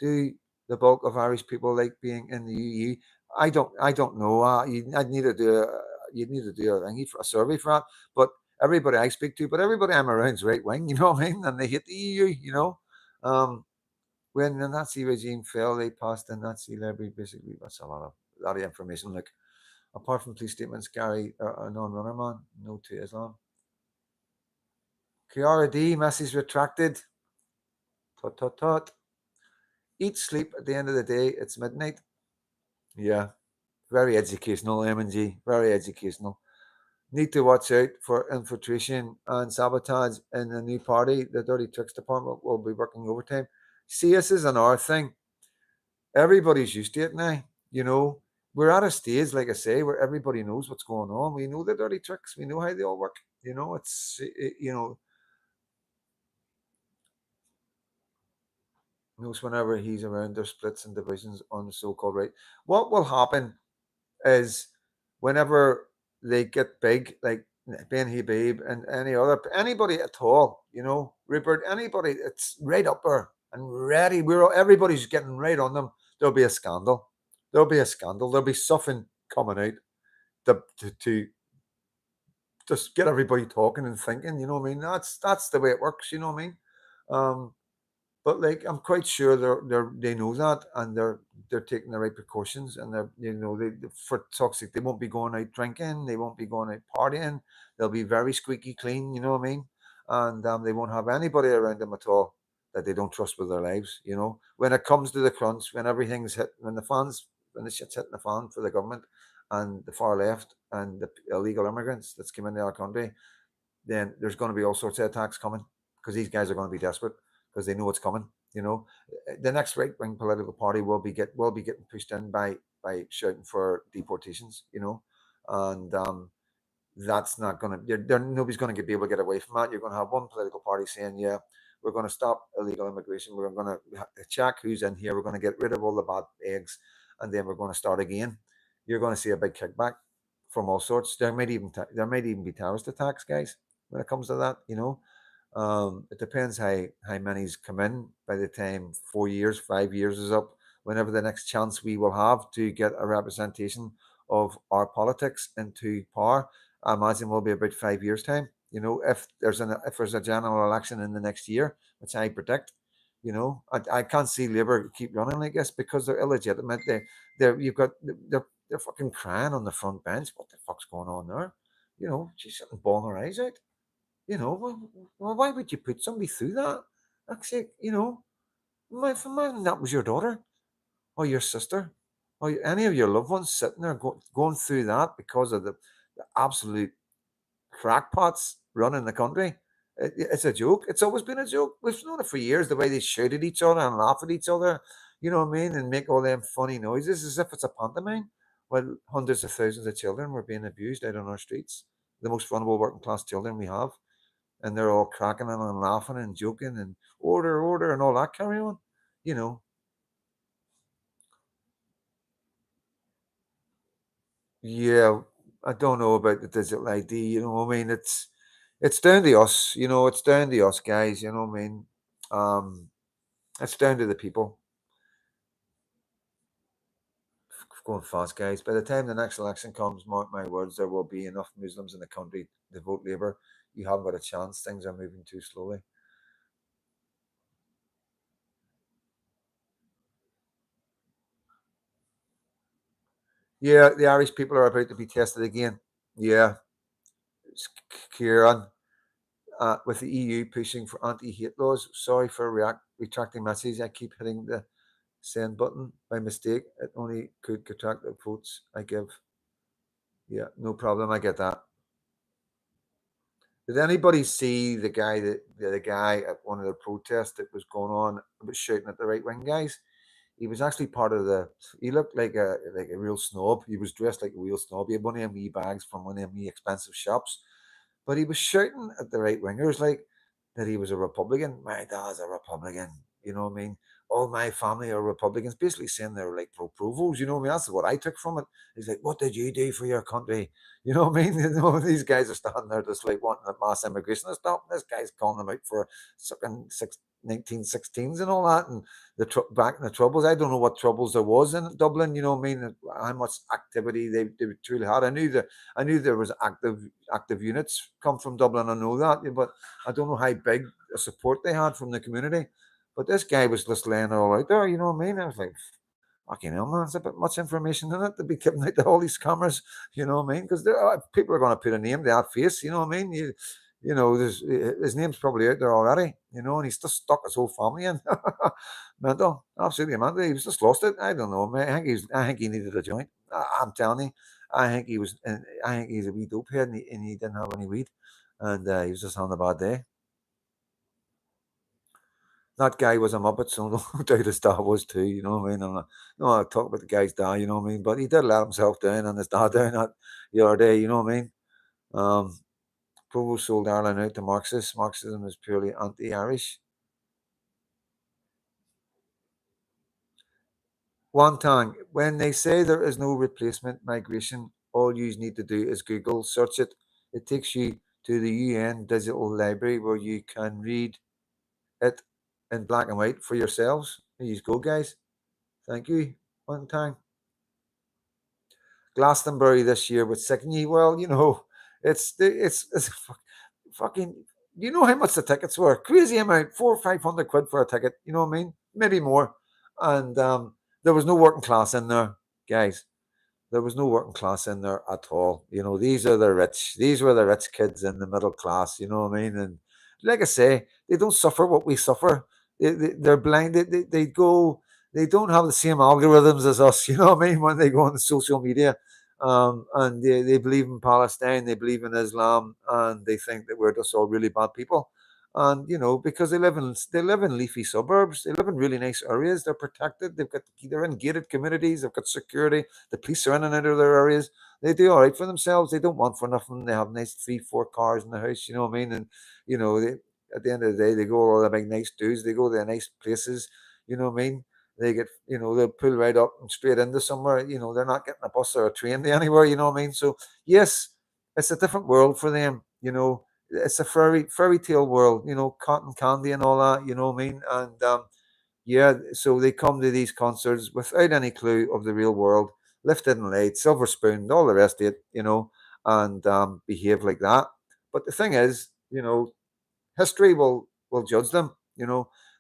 Do the bulk of Irish people like being in the EU? I don't know. I'd need to do you'd need to do a survey for that. But everybody I speak to, but everybody I'm around is right wing. You know what I mean? And they hate the EU. You know, when the Nazi regime fell, they passed the Nazi levy. Basically, that's a lot of information. Like, apart from police statements, Gary, a non-runner man, no to Islam. Kiara D, message retracted. Tut tut tut. Eat, sleep. At the end of the day, it's midnight. Yeah, very educational, M&G. Very educational. Need to watch out for infiltration and sabotage in the new party. The Dirty Tricks Department will be working overtime. See, this is another thing. Everybody's used to it now. You know, we're at a stage, like I say, where everybody knows what's going on. We know the dirty tricks. We know how they all work. You know, knows whenever he's around, there's splits and divisions on the so-called right. What will happen is whenever they get big, like Ben Habib and anybody at all, Rupert, anybody, it's right up there and ready. Everybody's getting right on them. There'll be a scandal. There'll be a scandal. There'll be something coming out to just get everybody talking and thinking. You know what I mean? That's the way it works. You know what I mean? Um, but like I'm quite sure they know that and they're taking the right precautions and they for toxic they won't be going out drinking, they won't be going out partying, they'll be very squeaky clean, you know what I mean? And they won't have anybody around them at all that they don't trust with their lives, when it comes to the crunch, when everything's hit, when the shit's hitting the fan for the government and the far left and the illegal immigrants that's come into our country, then there's going to be all sorts of attacks coming because these guys are going to be desperate because they know it's coming. The next right wing political party will be getting pushed in by shouting for deportations. And that's not going to. Nobody's going to be able to get away from that. You're going to have one political party saying, "Yeah, we're going to stop illegal immigration. We're going to check who's in here. We're going to get rid of all the bad eggs, and then we're going to start again." You're going to see a big kickback from all sorts. There might even be terrorist attacks, guys. When it comes to that, it depends how many's come in by the time 4 years, 5 years is up. Whenever the next chance we will have to get a representation of our politics into power, I imagine will be about 5 years time. If there's a general election in the next year, which I predict, I can't see Labour keep running like this because they're illegitimate. They're fucking crying on the front bench. What the fuck's going on there? She's sitting bawling her eyes out. Why would you put somebody through that? Actually, imagine that was your daughter or your sister or any of your loved ones sitting there going through that because of the absolute crackpots running the country. It's a joke. It's always been a joke. We've known it for years, the way they shout at each other and laugh at each other, you know what I mean, and make all them funny noises as if it's a pantomime. Well, hundreds of thousands of children were being abused out on our streets, the most vulnerable working class children we have, and they're all cracking and laughing and joking and order and all that carry on. You know, yeah, I don't know about the digital ID. I mean, it's down to us. It's down to us guys. You know what I mean? It's down to the people. going fast, guys. By the time the next election comes, mark my words, there will be enough Muslims in the country to vote Labour. You haven't got a chance. Things are moving too slowly. Yeah, the Irish people are about to be tested again. Yeah, Kieran, with the EU pushing for anti-hate laws. Sorry for retracting message. I keep hitting the send button by mistake. It only could retract the votes I give. Yeah, no problem. I get that. Did anybody see the guy at one of the protests that was going on, was shouting at the right wing guys? He was actually part of the. He looked like a real snob. He was dressed like a real snob. He had one of them wee bags from one of them wee expensive shops, but he was shouting at the right wingers like that he was a Republican. My dad's a Republican. You know what I mean? All my family are Republicans. Basically saying they're like pro-provos. You know what I mean? That's what I took from it. He's like, "What did you do for your country?" You know what I mean? You know, these guys are standing there just like wanting the mass immigration to stop. And this guy's calling them out for sucking 1916s and all that, and back in the troubles. I don't know what troubles there was in Dublin. You know what I mean? How much activity they truly had. I knew there was active units come from Dublin. I know that, but I don't know how big a support they had from the community. But this guy was just laying it all out there. You know what I mean? I was like, fucking hell, man, it's a bit much information in it to be giving out to all these cameras. You know what I mean? Because people are going to put a name to that face. You know what I mean? You know, his name's probably out there already. You know, and he's just stuck his whole family in. Mental, absolutely mental. He was just lost it. I don't know, man. I think he needed a joint. I'm telling you, I think he was. I think he's a wee dope head, and he didn't have any weed, and he was just having a bad day. That guy was a muppet, so no doubt his dad was too. You know what I mean? No, I talk about the guy's dad. You know what I mean? But he did let himself down and his dad down that the other day. You know what I mean? Um, Provo sold Ireland out to Marxists. Marxism is purely anti-Irish. One time, when they say there is no replacement migration, all you need to do is Google search it. It takes you to the UN Digital Library where you can read it in black and white for yourselves. There you go, guys. Thank you. One time. Glastonbury this year with Signy. Well, you know, it's fucking. You know how much the tickets were? Crazy amount, 400 or 500 quid for a ticket. You know what I mean? Maybe more. And there was no working class in there, guys. There was no working class in there at all. You know, these are the rich. These were the rich kids in the middle class. You know what I mean? And like I say, they don't suffer what we suffer. They're blind. They go. They don't have the same algorithms as us. You know what I mean? When they go on the social media, and they believe in Palestine, they believe in Islam, and they think that we're just all really bad people. And you know, because they live in leafy suburbs, they live in really nice areas. They're protected. They're in gated communities. They've got security. The police are in and out of their areas. They do all right for themselves. They don't want for nothing. They have nice 3, 4 cars in the house. You know what I mean? And you know, at the end of the day, they go all the big nice dudes. They go to the nice places. You know what I mean? They get, they'll pull right up and straight into somewhere. You know, they're not getting a bus or a train to anywhere. You know what I mean? So yes, it's a different world for them. You know, it's a fairy tale world. You know, cotton candy and all that. You know what I mean? And yeah, so they come to these concerts without any clue of the real world, lifted and laid, silver spoon, all the rest of it, and behave like that. But the thing is, history will judge them.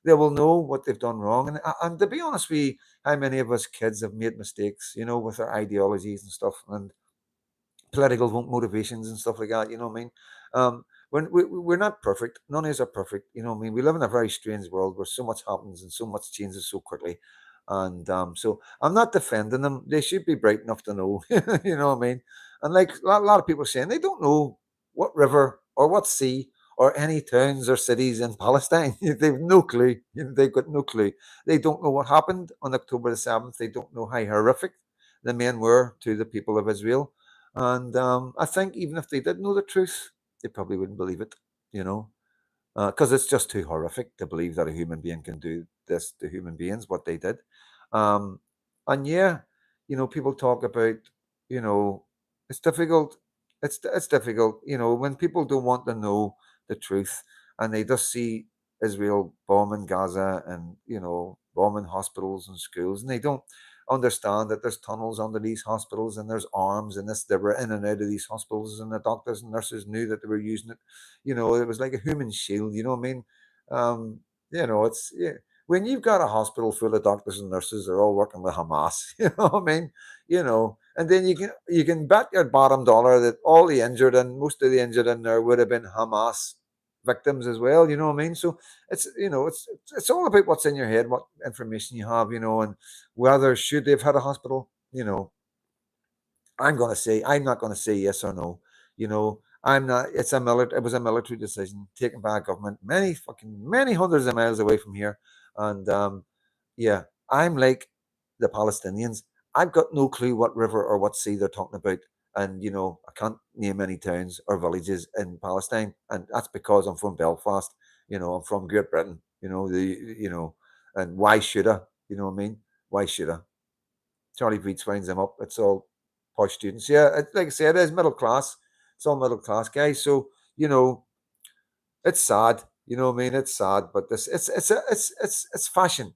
They will know what they've done wrong. And to be honest with you, how many of us kids have made mistakes, with our ideologies and stuff. And political motivations and stuff like that. You know what I mean? When we're not perfect, none of us are perfect. You know what I mean? We live in a very strange world where so much happens and so much changes so quickly. And so I'm not defending them. They should be bright enough to know. You know what I mean? And like a lot of people are saying, they don't know what river or what sea or any towns or cities in Palestine. They've no clue. They've got no clue. They don't know what happened on October the 7th. They don't know how horrific the men were to the people of Israel. And I think even if they did know the truth, they probably wouldn't believe it, you know, because it's just too horrific to believe that a human being can do this to human beings, what they did. Um, and yeah, people talk about, you know, it's difficult. It's difficult, when people don't want to know the truth and they just see Israel bombing Gaza and bombing hospitals and schools, and they don't. understand that there's tunnels under these hospitals and there's arms and this. They were in and out of these hospitals, and the doctors and nurses knew that they were using it. It was like a human shield. You know what I mean? Um, it's when you've got a hospital full of doctors and nurses, they're all working with Hamas. You know what I mean? And then you can bet your bottom dollar that all the injured and most of the injured in there would have been Hamas victims as well. You know what I mean? So it's all about what's in your head, what information you have, and whether should they've had a hospital. I'm not gonna say yes or no. I'm not. It was a military decision taken by a government many hundreds of miles away from here, and yeah, I'm like the Palestinians. I've got no clue what river or what sea they're talking about, and I can't name any towns or villages in Palestine, and that's because I'm from Belfast. I'm from Great Britain. And why should I? You know what I mean? Why should I? Charlie Beats winds them up. It's all posh students. Yeah, like I said, it is middle class. It's all middle class guys. So it's sad. You know what I mean? It's sad, but this it's fashion.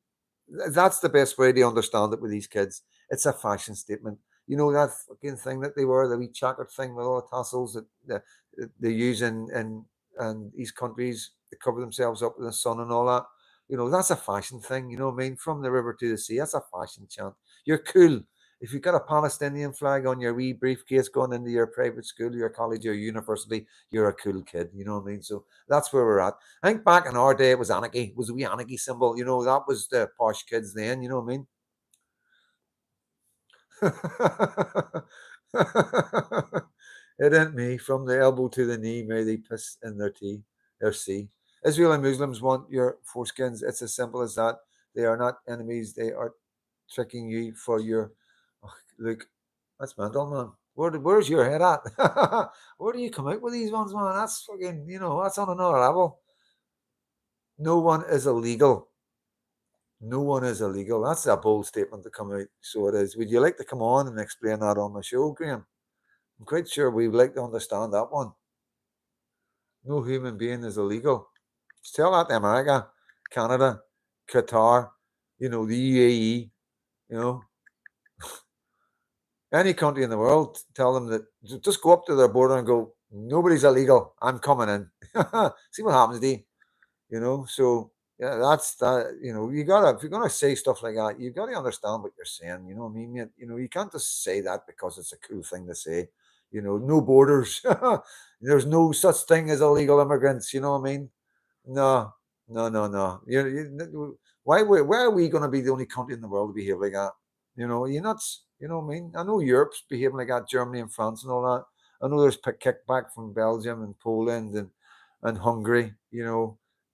That's the best way to understand it with these kids. It's a fashion statement. That fucking thing that they wear, the wee checkered thing with all the tassels they use in these countries to cover themselves up with the sun and all that. That's a fashion thing. You know what I mean? From the river to the sea, that's a fashion chant. You're cool. If you've got a Palestinian flag on your wee briefcase going into your private school, your college, or university, you're a cool kid. You know what I mean? So that's where we're at. I think back in our day, it was anarchy. It was a wee anarchy symbol. That was the posh kids then. You know what I mean? It ain't me. From the elbow to the knee, may they piss in their tea, their sea. Israel and Muslims want your foreskins. It's as simple as that. They are not enemies. They are tricking you for your. Oh, look, that's mental, man. Where's your head at? Where do you come out with these ones, man? That's fucking, that's on another level. No one is illegal. No one is illegal. That's a bold statement to come out. So it is. Would you like to come on and explain that on the show, Graham? I'm quite sure we'd like to understand that one. No human being is illegal. Just tell that to America, Canada, Qatar, the UAE, you know, any country in the world. Tell them that just go up to their border and go, nobody's illegal. I'm coming in. See what happens to you. So yeah, that's that. You gotta if you're gonna say stuff like that, you gotta understand what you're saying. You know what I mean? You can't just say that because it's a cool thing to say. No borders. There's no such thing as illegal immigrants. You know what I mean? No, no, no, no. Why are we going to be the only country in the world to behave like that? You're nuts. You know what I mean? I know Europe's behaving like that, Germany and France and all that. I know there's kickback from Belgium and Poland and Hungary.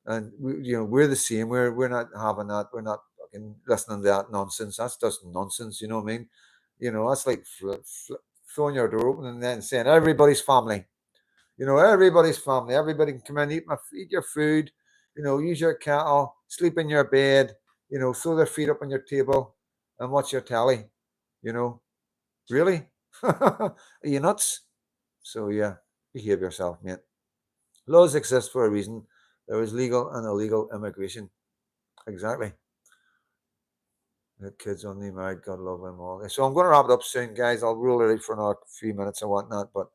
And we're the same. We're not having that. We're not fucking listening to that nonsense. That's just nonsense. You know what I mean? That's like throwing your door open and then saying everybody's family. Everybody's family. Everybody can come in, eat your food, use your kettle, sleep in your bed, throw their feet up on your table and watch your telly. Really? Are you nuts? So yeah, behave yourself, mate. Laws exist for a reason. There is legal and illegal immigration. Exactly. The kids only married, God love them all. So I'm going to wrap it up soon, guys. I'll rule it out for another few minutes or whatnot, but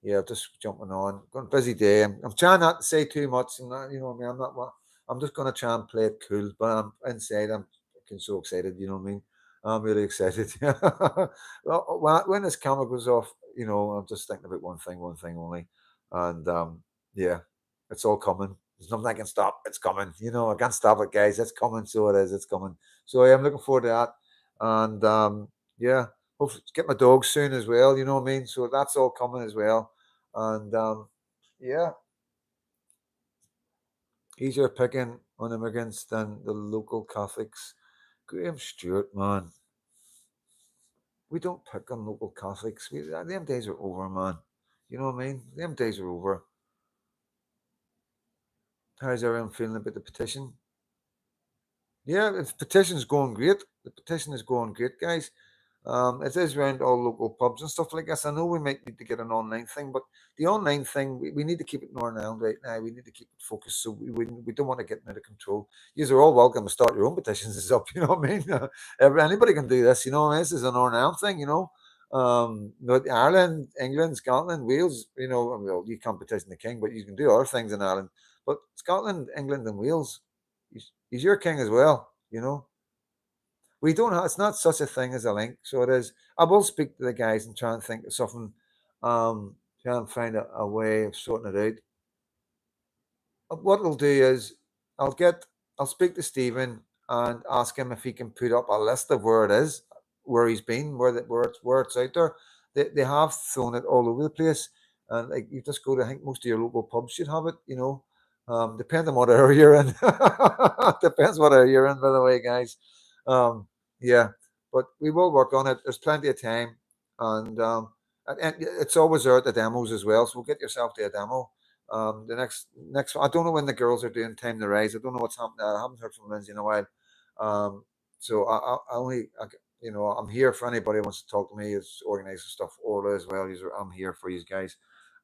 yeah, just jumping on. Got a busy day. I'm trying not to say too much, and that, what I mean. I'm just going to try and play it cool, but I'm inside. I'm fucking so excited. You know what I mean? I'm really excited. Well, when this camera goes off, I'm just thinking about one thing only, and yeah, it's all coming. There's nothing I can stop. It's coming. I can't stop it, guys. It's coming. So it is. It's coming. So yeah, I'm looking forward to that, and yeah, hopefully get my dog soon as well. You know what I mean? So that's all coming as well, and yeah, easier picking on immigrants than the local Catholics. Graham Stewart, man, we don't pick on local Catholics. Them days are over, man. You know what I mean? Them days are over. How's everyone feeling about the petition? Yeah, the petition's going great. The petition is going great, guys. It is around all local pubs and stuff like this. I know we might need to get an online thing, but the online thing, we need to keep it Northern Ireland right now. We need to keep it focused, so we don't want to get out of control. You are all welcome to start your own petitions and stuff. You know what I mean? Anybody can do this. You know, this is a Northern Ireland thing. You know, but Ireland, England, Scotland, Wales. You know, well, you can't petition the king, but you can do other things in Ireland. But Scotland, England, and Wales, he's your king as well. You know, we don't have, it's not such a thing as a link, so it is. I will speak to the guys and try and think of something, try and find a way of sorting it out. What I'll do is I'll get I'll speak to Stephen and ask him if he can put up a list of where it is, where he's been, where it's out there. They have thrown it all over the place, and like you just go to, I think most of your local pubs should have it. You know, depending on what area you're in. Depends what area you're in, by the way, guys. Yeah, but we will work on it. There's plenty of time, and and it's always there at the demos as well. So get yourself to a demo. The next one, I don't know when the girls are doing Time to Rise. I don't know what's happening. I haven't heard from Lindsay in a while. So I only, you know, I'm here for anybody who wants to talk to me. Is organizing stuff. Orla as well. I'm here for you guys.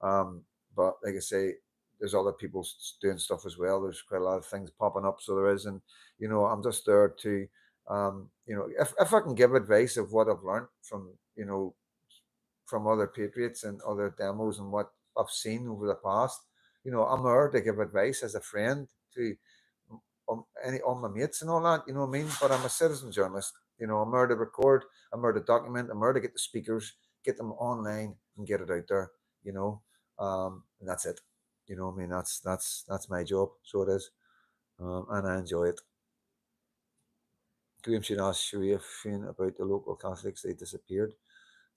But like I say, there's other people doing stuff as well. There's quite a lot of things popping up. So there is, and you know, I'm just there to, you know, if I can give advice of what I've learned from, you know, from other patriots and other demos and what I've seen over the past. You know, I'm there to give advice as a friend to any all my mates and all that. You know what I mean? But I'm a citizen journalist. You know, I'm there to record. I'm there to document. I'm there to get the speakers, get them online, and get it out there. You know, and that's it. You know, what I mean, that's my job. So it is, and I enjoy it. Graham should ask Sharif about the local Catholics. They disappeared.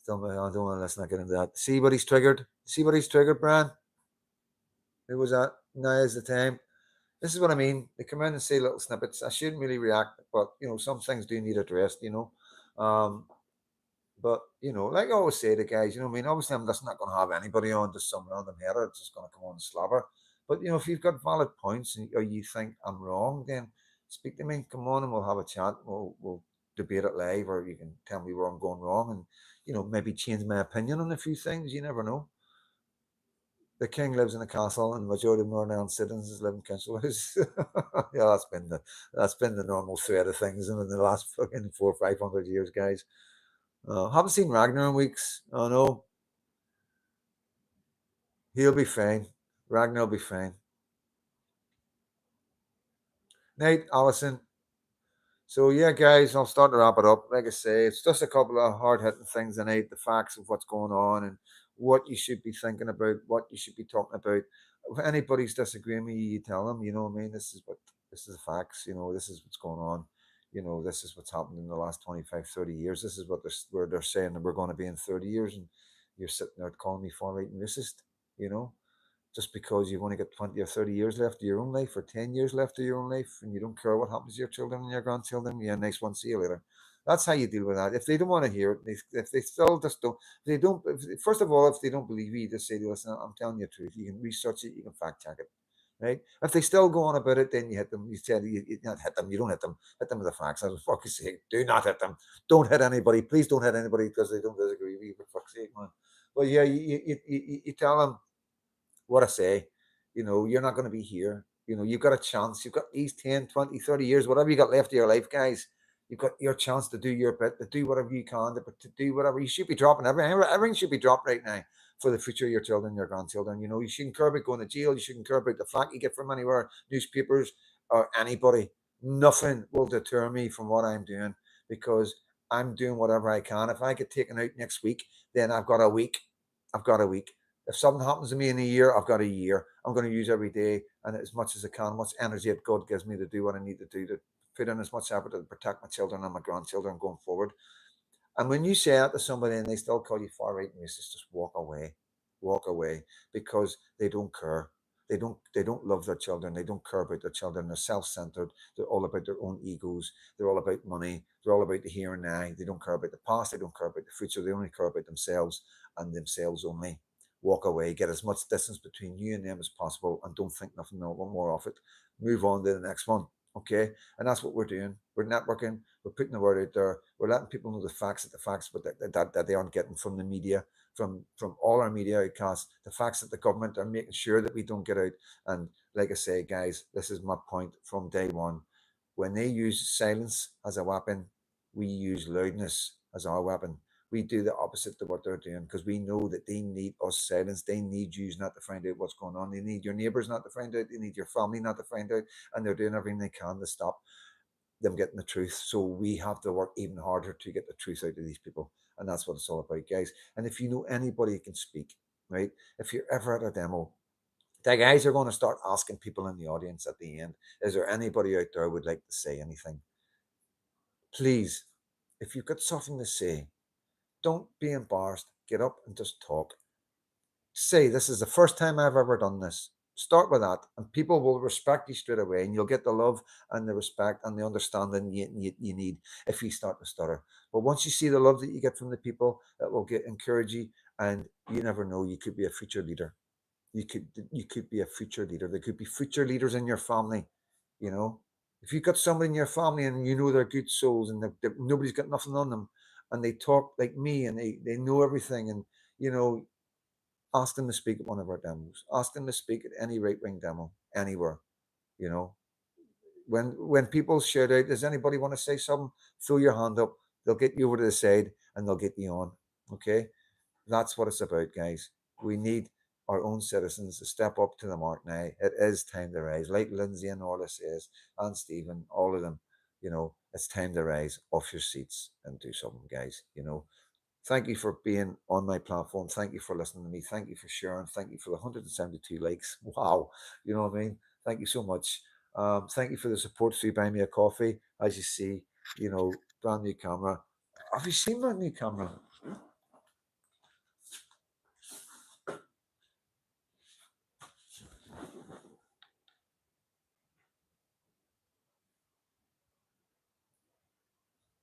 I don't want to let's not get into that. See what he's triggered? See what he's triggered, Brian? Who was that? Now is the time. This is what I mean. They come in and say little snippets. I shouldn't really react, but you know, some things do need addressed, you know. Um, but you know, like I always say to guys, you know what I mean? Obviously I'm just not gonna have anybody on, just some random header that's just gonna come on and slobber. But you know, if you've got valid points or you think I'm wrong, then speak to me, come on and we'll have a chat. We'll debate it live, or you can tell me where I'm going wrong and you know, maybe change my opinion on a few things. You never know. The king lives in a castle, and the majority of Northern Ireland citizens live in council house. Yeah, that's been the normal thread of things in the last fucking 400 or 500 years, guys. Haven't seen Ragnar in weeks. Oh no, he'll be fine. Ragnar will be fine. Nate, Allison, so yeah, guys, I'll start to wrap it up. Like I say, it's just a couple of hard hitting things tonight, the facts of what's going on and what you should be thinking about, what you should be talking about. If anybody's disagreeing with you, you tell them, you know what I mean? This is the facts, you know, this is what's going on. You know, this is what's happened in the last 25, 30 years. This is what where they're saying that we're going to be in 30 years, and you're sitting there calling me far right and racist, you know? Just because you've only got 20 or 30 years left of your own life or 10 years left of your own life and you don't care what happens to your children and your grandchildren, yeah, next one, see you later. That's how you deal with that. If they don't want to hear it, if they still just don't, if they don't, first of all, if they don't believe you, just say, listen, I'm telling you the truth. You can research it, you can fact check it. Right? If they still go on about it, then you hit them. You said you not hit them. You don't hit them. Hit them with the facts. I was fucking sake. Do not hit them. Don't hit anybody. Please don't hit anybody because they don't disagree with you. For fuck's sake, man. Well, yeah, you tell them what I say, you know, you're not going to be here. You know, you've got a chance. You've got these 10, 20, 30 years, whatever you got left of your life, guys. You've got your chance to do your bit, to do whatever you can, to do whatever. You should be dropping everything. Everything should be dropped right now for the future of your children, your grandchildren. You know, you shouldn't care about going to jail. You shouldn't care about the flack you get from anywhere, newspapers, or anybody. Nothing will deter me from what I'm doing because I'm doing whatever I can. If I get taken out next week, then I've got a week. I've got a week. If something happens to me in a year, I've got a year. I'm going to use every day and as much as I can, much energy that God gives me to do what I need to do to put in as much effort to protect my children and my grandchildren going forward. And when you say that to somebody and they still call you far right and racist, just walk away, because they don't care. They don't love their children. They don't care about their children. They're self-centered. They're all about their own egos. They're all about money. They're all about the here and now. They don't care about the past. They don't care about the future. They only care about themselves and themselves only. Walk away. Get as much distance between you and them as possible, and don't think nothing more of it. Move on to the next one. Okay, and that's what we're doing. We're networking. We're putting the word out there. We're letting people know the facts, but that they aren't getting from the media, from all our media outcasts. The facts that the government are making sure that we don't get out. And like I say, guys, this is my point from day one. When they use silence as a weapon, we use loudness as our weapon. We do the opposite to what they're doing because we know that they need us silence. They need you not to find out what's going on. They need your neighbours not to find out. They need your family not to find out. And they're doing everything they can to stop them getting the truth. So we have to work even harder to get the truth out of these people. And that's what it's all about, guys. And if you know anybody who can speak, right? If you're ever at a demo, the guys are going to start asking people in the audience at the end, is there anybody out there who would like to say anything? Please, if you've got something to say, don't be embarrassed. Get up and just talk. Say, this is the first time I've ever done this. Start with that, and people will respect you straight away, and you'll get the love and the respect and the understanding you need if you start to stutter. But once you see the love that you get from the people, it will encourage you, and you never know, you could be a future leader. You could be a future leader. There could be future leaders in your family. You know, if you've got somebody in your family and you know they're good souls and nobody's got nothing on them, and they talk like me and they know everything, and you know, ask them to speak at one of our demos. Ask them to speak at any right wing demo anywhere. You know, when people shout out, does anybody want to say something? Throw your hand up. They'll get you over to the side and they'll get you on. Okay, that's what it's about, guys. We need our own citizens to step up to the mark now. It is time to rise, like Lindsay and Orla says, and Stephen, all of them. You know, it's time to rise off your seats and do something, guys. You know, thank you for being on my platform. Thank you for listening to me. Thank you for sharing. Thank you for the 172 likes. Wow. You know what I mean? Thank you so much. Thank you for the support through Buy Me a Coffee. As you see, you know, brand new camera. Have you seen my new camera?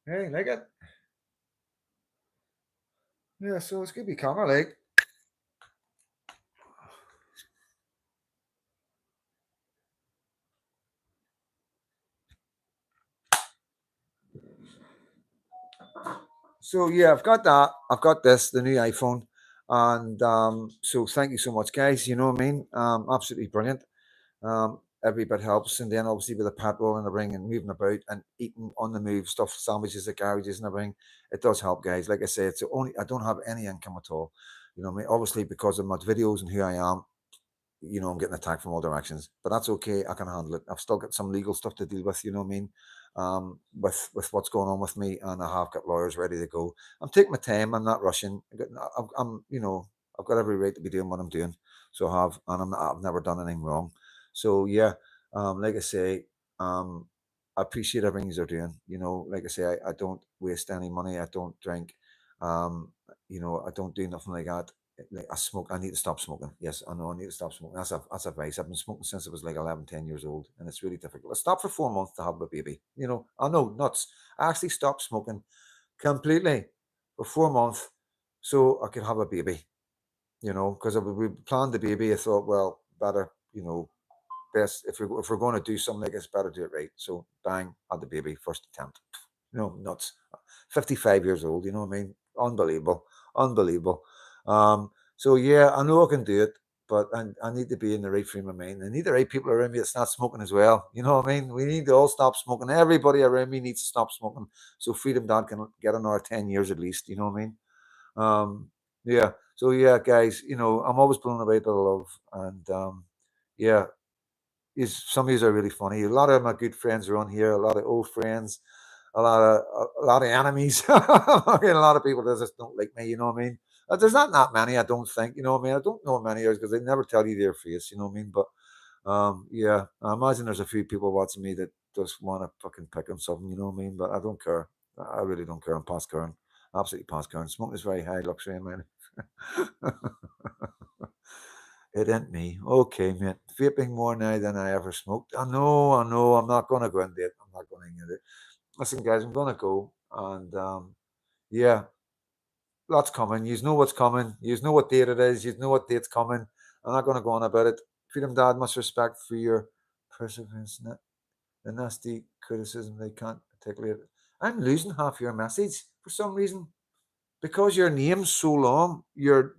Hey, like it? Yeah, so it's good to be camera like. So yeah, I've got that. I've got this, the new iPhone. And so thank you so much, guys. You know what I mean? Absolutely brilliant. Every bit helps. And then obviously with the petrol and everything and moving about and eating on the move stuff, sandwiches at garages and everything, it does help, guys. Like I say, it's only I don't have any income at all. You know what I mean? Obviously because of my videos and who I am, you know, I'm getting attacked from all directions, but that's okay. I can handle it. I've still got some legal stuff to deal with, you know what I mean? With what's going on with me, and I have got lawyers ready to go. I'm taking my time. I'm not rushing. You know, I've got every right to be doing what I'm doing. So I have, and I've never done anything wrong. So yeah, like I say, I appreciate everything you're doing. You know, like I say, I don't waste any money. I don't drink. You know, I don't do nothing like that. Like I smoke. I need to stop smoking. Yes, I know I need to stop smoking. That's a vice. I've been smoking since I was like 11, 10 years old, and it's really difficult. I stopped for 4 months to have a baby. You know, I know, nuts. I actually stopped smoking completely for 4 months so I could have a baby. You know, because we planned the baby. I thought, well, better, you know, best if we're going to do something like this, better do it right. So bang, had the baby first attempt. You know, nuts. 55 years old, you know what I mean? Unbelievable. Unbelievable. So yeah, I know I can do it, but I need to be in the right frame of mind. I need the right people around me that's not smoking as well. You know what I mean? We need to all stop smoking. Everybody around me needs to stop smoking. So Freedom Dad can get another 10 years at least, you know what I mean? Yeah. So yeah, guys, you know, I'm always blown away by the love. And yeah, some of these are really funny. A lot of my good friends are on here, a lot of old friends, a lot of enemies. I mean, a lot of people that just don't like me. You know what I mean? There's not that many. I don't think. You know what I mean? I don't know many others because they never tell you their face. You know what I mean? But yeah, I imagine there's a few people watching me that just want to fucking pick on something. You know what I mean? But I don't care. I really don't care. I'm past caring. Absolutely past caring. Smoking is very high luxury in mine. It ain't me. Okay, mate. Vaping more now than I ever smoked. I know. I'm not gonna go into it. I'm not going into it. Listen, guys, I'm gonna go. And yeah, lots coming. You know what's coming. You know what date it is. You know what date's coming. I'm not gonna go on about it. Freedom Dad, much respect for your perseverance. The nasty criticism they can't articulate. I'm losing half your message for some reason because your name's so long. Your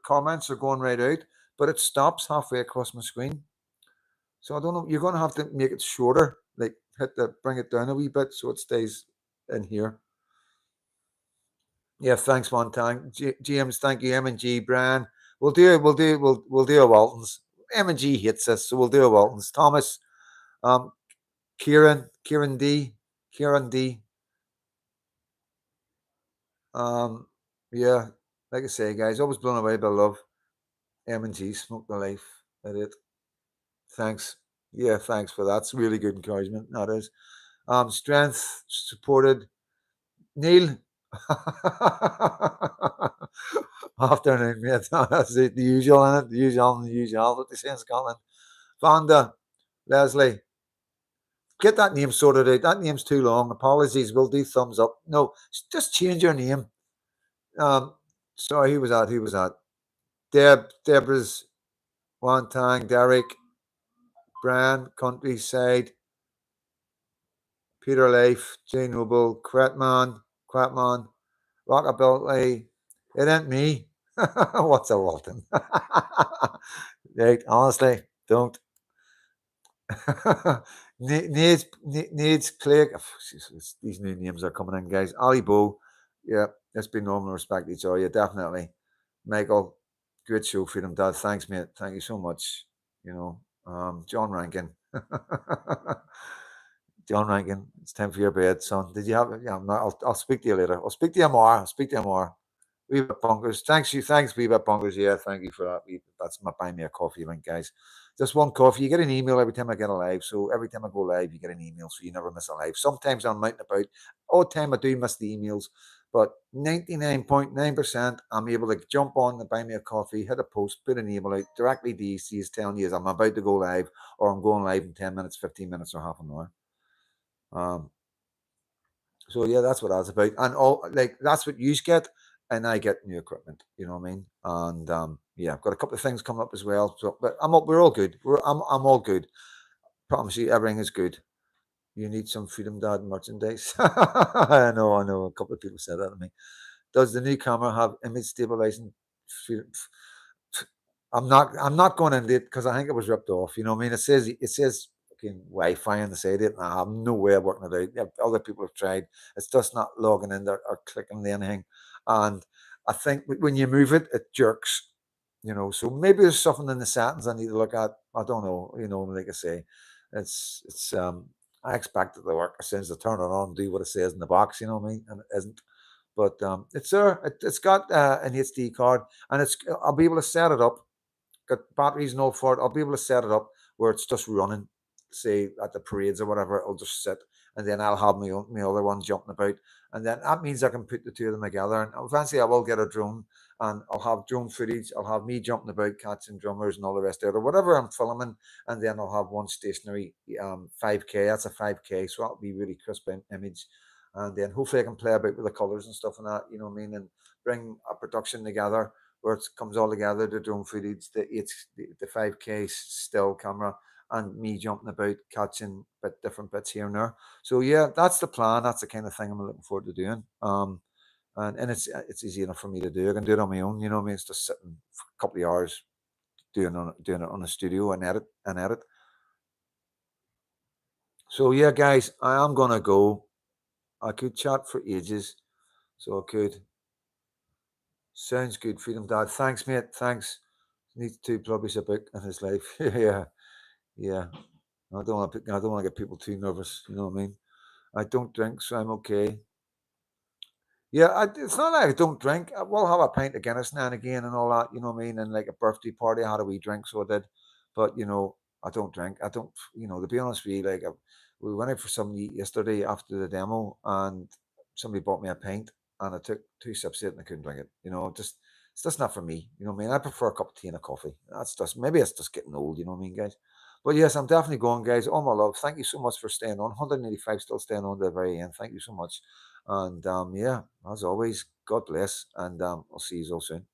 comments are going right out, but it stops halfway across my screen. So I don't know. You're going to have to make it shorter, like bring it down a wee bit so it stays in here. Yeah, thanks, Montang. James, thank you. M&G, Brian. We'll do a Waltons. M&G hits us, so we'll do a Waltons. Thomas, um, Kieran D. Um, yeah, like I say, guys, always blown away by love. M&G, smoke the life. That it. Thanks. Yeah, thanks for that. It's really good encouragement. That is. Strength supported. Neil. Afternoon, mate. That's it. The usual, in it. The usual and the usual. What they say in Scotland. Vanda, Leslie, get that name sorted out. That name's too long. Apologies. We'll do thumbs up. No, just change your name. Sorry, who was that? Who was that? Deborah's Wantang, Derek, Brian, Countryside, Peter Leif, Jane Noble, Quetman, Rockabilly. It ain't me. What's a Walton? Right, honestly, don't. Needs Clegg. These new names are coming in, guys. Ali Bo. Yeah, let's be normal and respect each other. Yeah, definitely. Michael, good show, Freedom Dad. Thanks, mate. Thank you so much. John Rankin. John Rankin, it's time for your bed, son. Did you have it? Yeah, I'll speak to you later. I'll speak to you tomorrow. I'll speak to you tomorrow. Wee bit bonkers. Thanks, wee bit bonkers. Yeah, thank you for that. That's my buy me a coffee link, guys. Just one coffee. You get an email every time I get a live. So every time I go live, you get an email, so you never miss a live. Sometimes I'm out and about. All the time I do miss the emails, but 99.9% I'm able to jump on the buy me a coffee, hit a post, put an email out directly to you, telling you I'm about to go live or I'm going live in 10 minutes, 15 minutes, or half an hour. So yeah, that's what I was about, and all like that's what you get, and I get new equipment. You know what I mean? And yeah, I've got a couple of things coming up as well. So, but we're all good. I'm all good. Promise you, everything is good. You need some Freedom Dad merchandise. I know. A couple of people said that to me. Does the new camera have image stabilizing? I'm not going into it because I think it was ripped off. You know what I mean? It says fucking Wi-Fi on the side of it, and I have no way of working it out. Yeah, other people have tried. It's just not logging in there or clicking the anything. And I think when you move it, it jerks. So maybe there's something in the settings I need to look at. I don't know. Like I say, it's I expect it to work as soon as I turn it on and do what it says in the box. You know what I mean? And it isn't. But it's there. It's got an HD card, and I'll be able to set it up. Got batteries and all for it. I'll be able to set it up where it's just running, say at the parades or whatever. It'll just sit, and then I'll have my other one jumping about, and then that means I can put the two of them together. And eventually, I will get a drone, and I'll have drone footage. I'll have me jumping about, catching drummers and all the rest of it, or whatever I'm filming, and then I'll have one stationary 5K. That's a 5K, so that'll be really crisp image. And then hopefully I can play about with the colors and stuff and that, you know what I mean, and bring a production together where it comes all together, the drone footage, the 5K still camera, and me jumping about, catching different bits here and there. So yeah, that's the plan. That's the kind of thing I'm looking forward to doing. And it's easy enough for me to do. I can do it on my own. You know what I mean? It's just sitting for a couple of hours doing it on a studio and edit. So yeah, guys, I am gonna go. I could chat for ages, so I could. Sounds good, Freedom Dad. Thanks, mate. Thanks. Needs to publish a book in his life. Yeah, yeah. I don't want to get people too nervous. You know what I mean? I don't drink, so I'm okay. Yeah, it's not like I don't drink. I will have a pint of Guinness now and again and all that. You know what I mean? And like a birthday party, I had a wee drink, so I did. But I don't drink. I don't. To be honest with you, like we went out for some yesterday after the demo, and somebody bought me a pint, and I took two sips of it and I couldn't drink it. Just it's just not for me. You know what I mean? I prefer a cup of tea and a coffee. That's just maybe it's just getting old. You know what I mean, guys? But yes, I'm definitely going, guys. All my love. Thank you so much for staying on. 185 still staying on to the very end. Thank you so much. And yeah, as always, God bless, and I'll see you all soon.